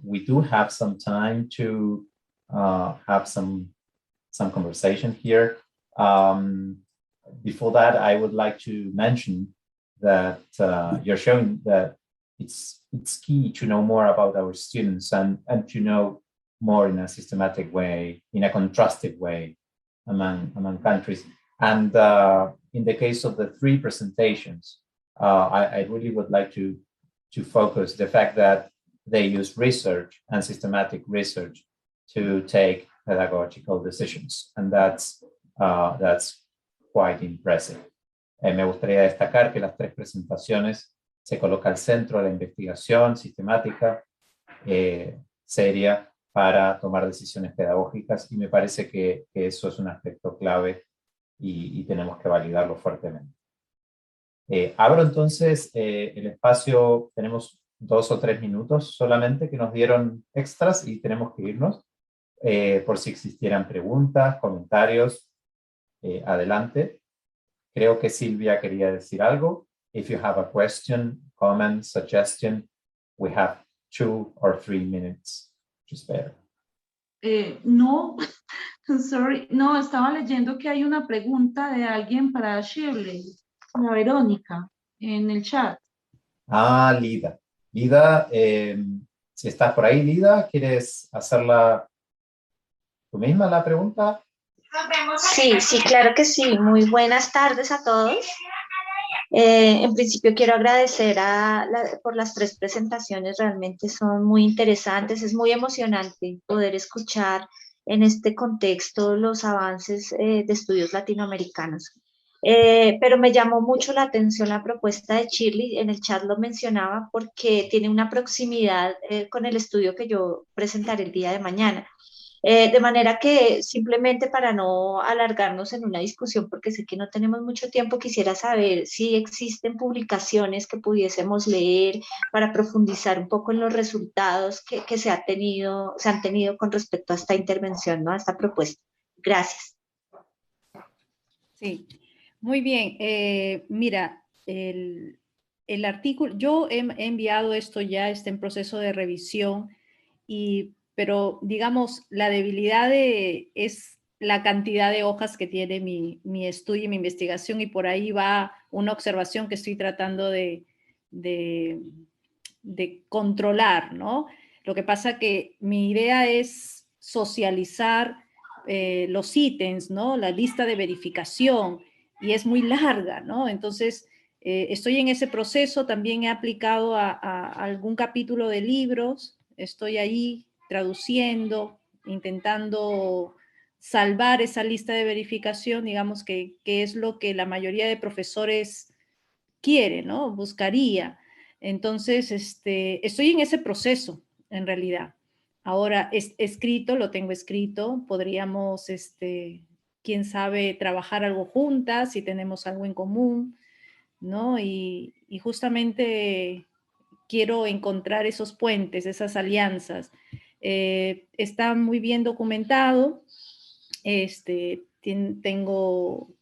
We do have some time to have some conversation here. Before that, I would like to mention that you're showing that it's key to know more about our students and to know more in a systematic way, in a contrastive way among countries. And in the case of the 3 presentations, I really would like to focus the fact that they use research and systematic research to take pedagogical decisions. And that's quite impressive. Me gustaría destacar que las 3 presentaciones se coloca al centro de la investigación sistemática, seria, para tomar decisiones pedagógicas, y me parece que eso es un aspecto clave y tenemos que validarlo fuertemente. Abro entonces el espacio. Tenemos 2 o 3 minutos solamente que nos dieron extras y tenemos que irnos. Por si existieran preguntas, comentarios, adelante. Creo que Silvia quería decir algo. If you have a question, comment, suggestion, we have 2 or 3 minutes to spare. No, sorry, no, estaba leyendo que hay una pregunta de alguien para Shirley, la Verónica, en el chat. Ah, Lida. Lida, si estás por ahí, Lida, ¿quieres hacerla tú misma la pregunta? Sí, claro que sí. Muy buenas tardes a todos. En principio quiero agradecer por las 3 presentaciones, realmente son muy interesantes, es muy emocionante poder escuchar en este contexto los avances de estudios latinoamericanos. Pero me llamó mucho la atención la propuesta de Shirley, en el chat lo mencionaba, porque tiene una proximidad con el estudio que yo presentaré el día de mañana. De manera que simplemente para no alargarnos en una discusión, porque sé que no tenemos mucho tiempo, quisiera saber si existen publicaciones que pudiésemos leer para profundizar un poco en los resultados que se han tenido con respecto a esta intervención, ¿no? A esta propuesta. Gracias. Sí, muy bien. Mira, el artículo, yo he enviado esto ya, está en proceso de revisión, pero digamos, la debilidad es la cantidad de hojas que tiene mi estudio y mi investigación, y por ahí va una observación que estoy tratando de controlar, ¿no? Lo que pasa que mi idea es socializar los ítems, ¿no? La lista de verificación, y es muy larga, ¿no? Entonces, estoy en ese proceso. También he aplicado a algún capítulo de libros, estoy ahí traduciendo, intentando salvar esa lista de verificación, digamos que es lo que la mayoría de profesores quiere, ¿no? Buscaría. Entonces, estoy en ese proceso, en realidad. Ahora, lo tengo escrito, podríamos, quién sabe, trabajar algo juntas, si tenemos algo en común, ¿no? Y justamente quiero encontrar esos puentes, esas alianzas. Está muy bien documentado, tengo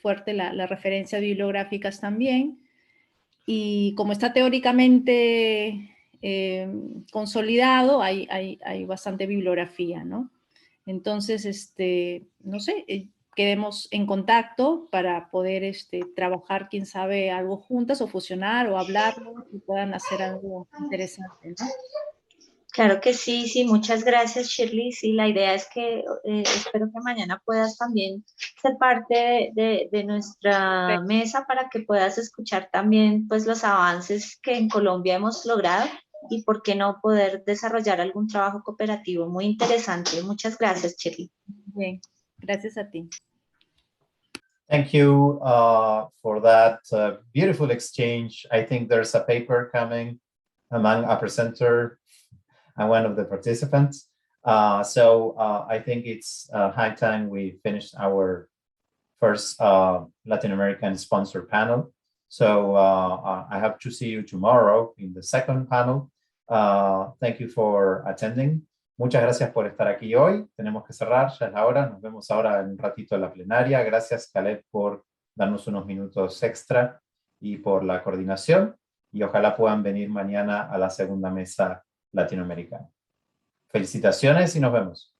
fuerte la referencia bibliográficas también, y como está teóricamente consolidado, hay bastante bibliografía, ¿no? Entonces, no sé, quedemos en contacto para poder trabajar, quién sabe, algo juntas, o fusionar, o hablarlo, y puedan hacer algo interesante, ¿no? Claro que sí, muchas gracias, Shirley. Sí, la idea es que espero que mañana puedas también ser parte de nuestra mesa, para que puedas escuchar también pues los avances que en Colombia hemos logrado, y por qué no poder desarrollar algún trabajo cooperativo muy interesante. Muchas gracias, Shirley. Bien, gracias a ti. Thank you for that beautiful exchange. I think there's a paper coming among a presenter and one of the participants. So I think it's high time we finished our first Latin American sponsor panel. So I hope to see you tomorrow in the second panel. Thank you for attending. Muchas gracias por estar aquí hoy. Tenemos que cerrar, ya es la hora. Nos vemos ahora en un ratito en la plenaria. Gracias, Caleb, por darnos unos minutos extra y por la coordinación. Y ojalá puedan venir mañana a la segunda mesa latinoamericana. Felicitaciones y nos vemos.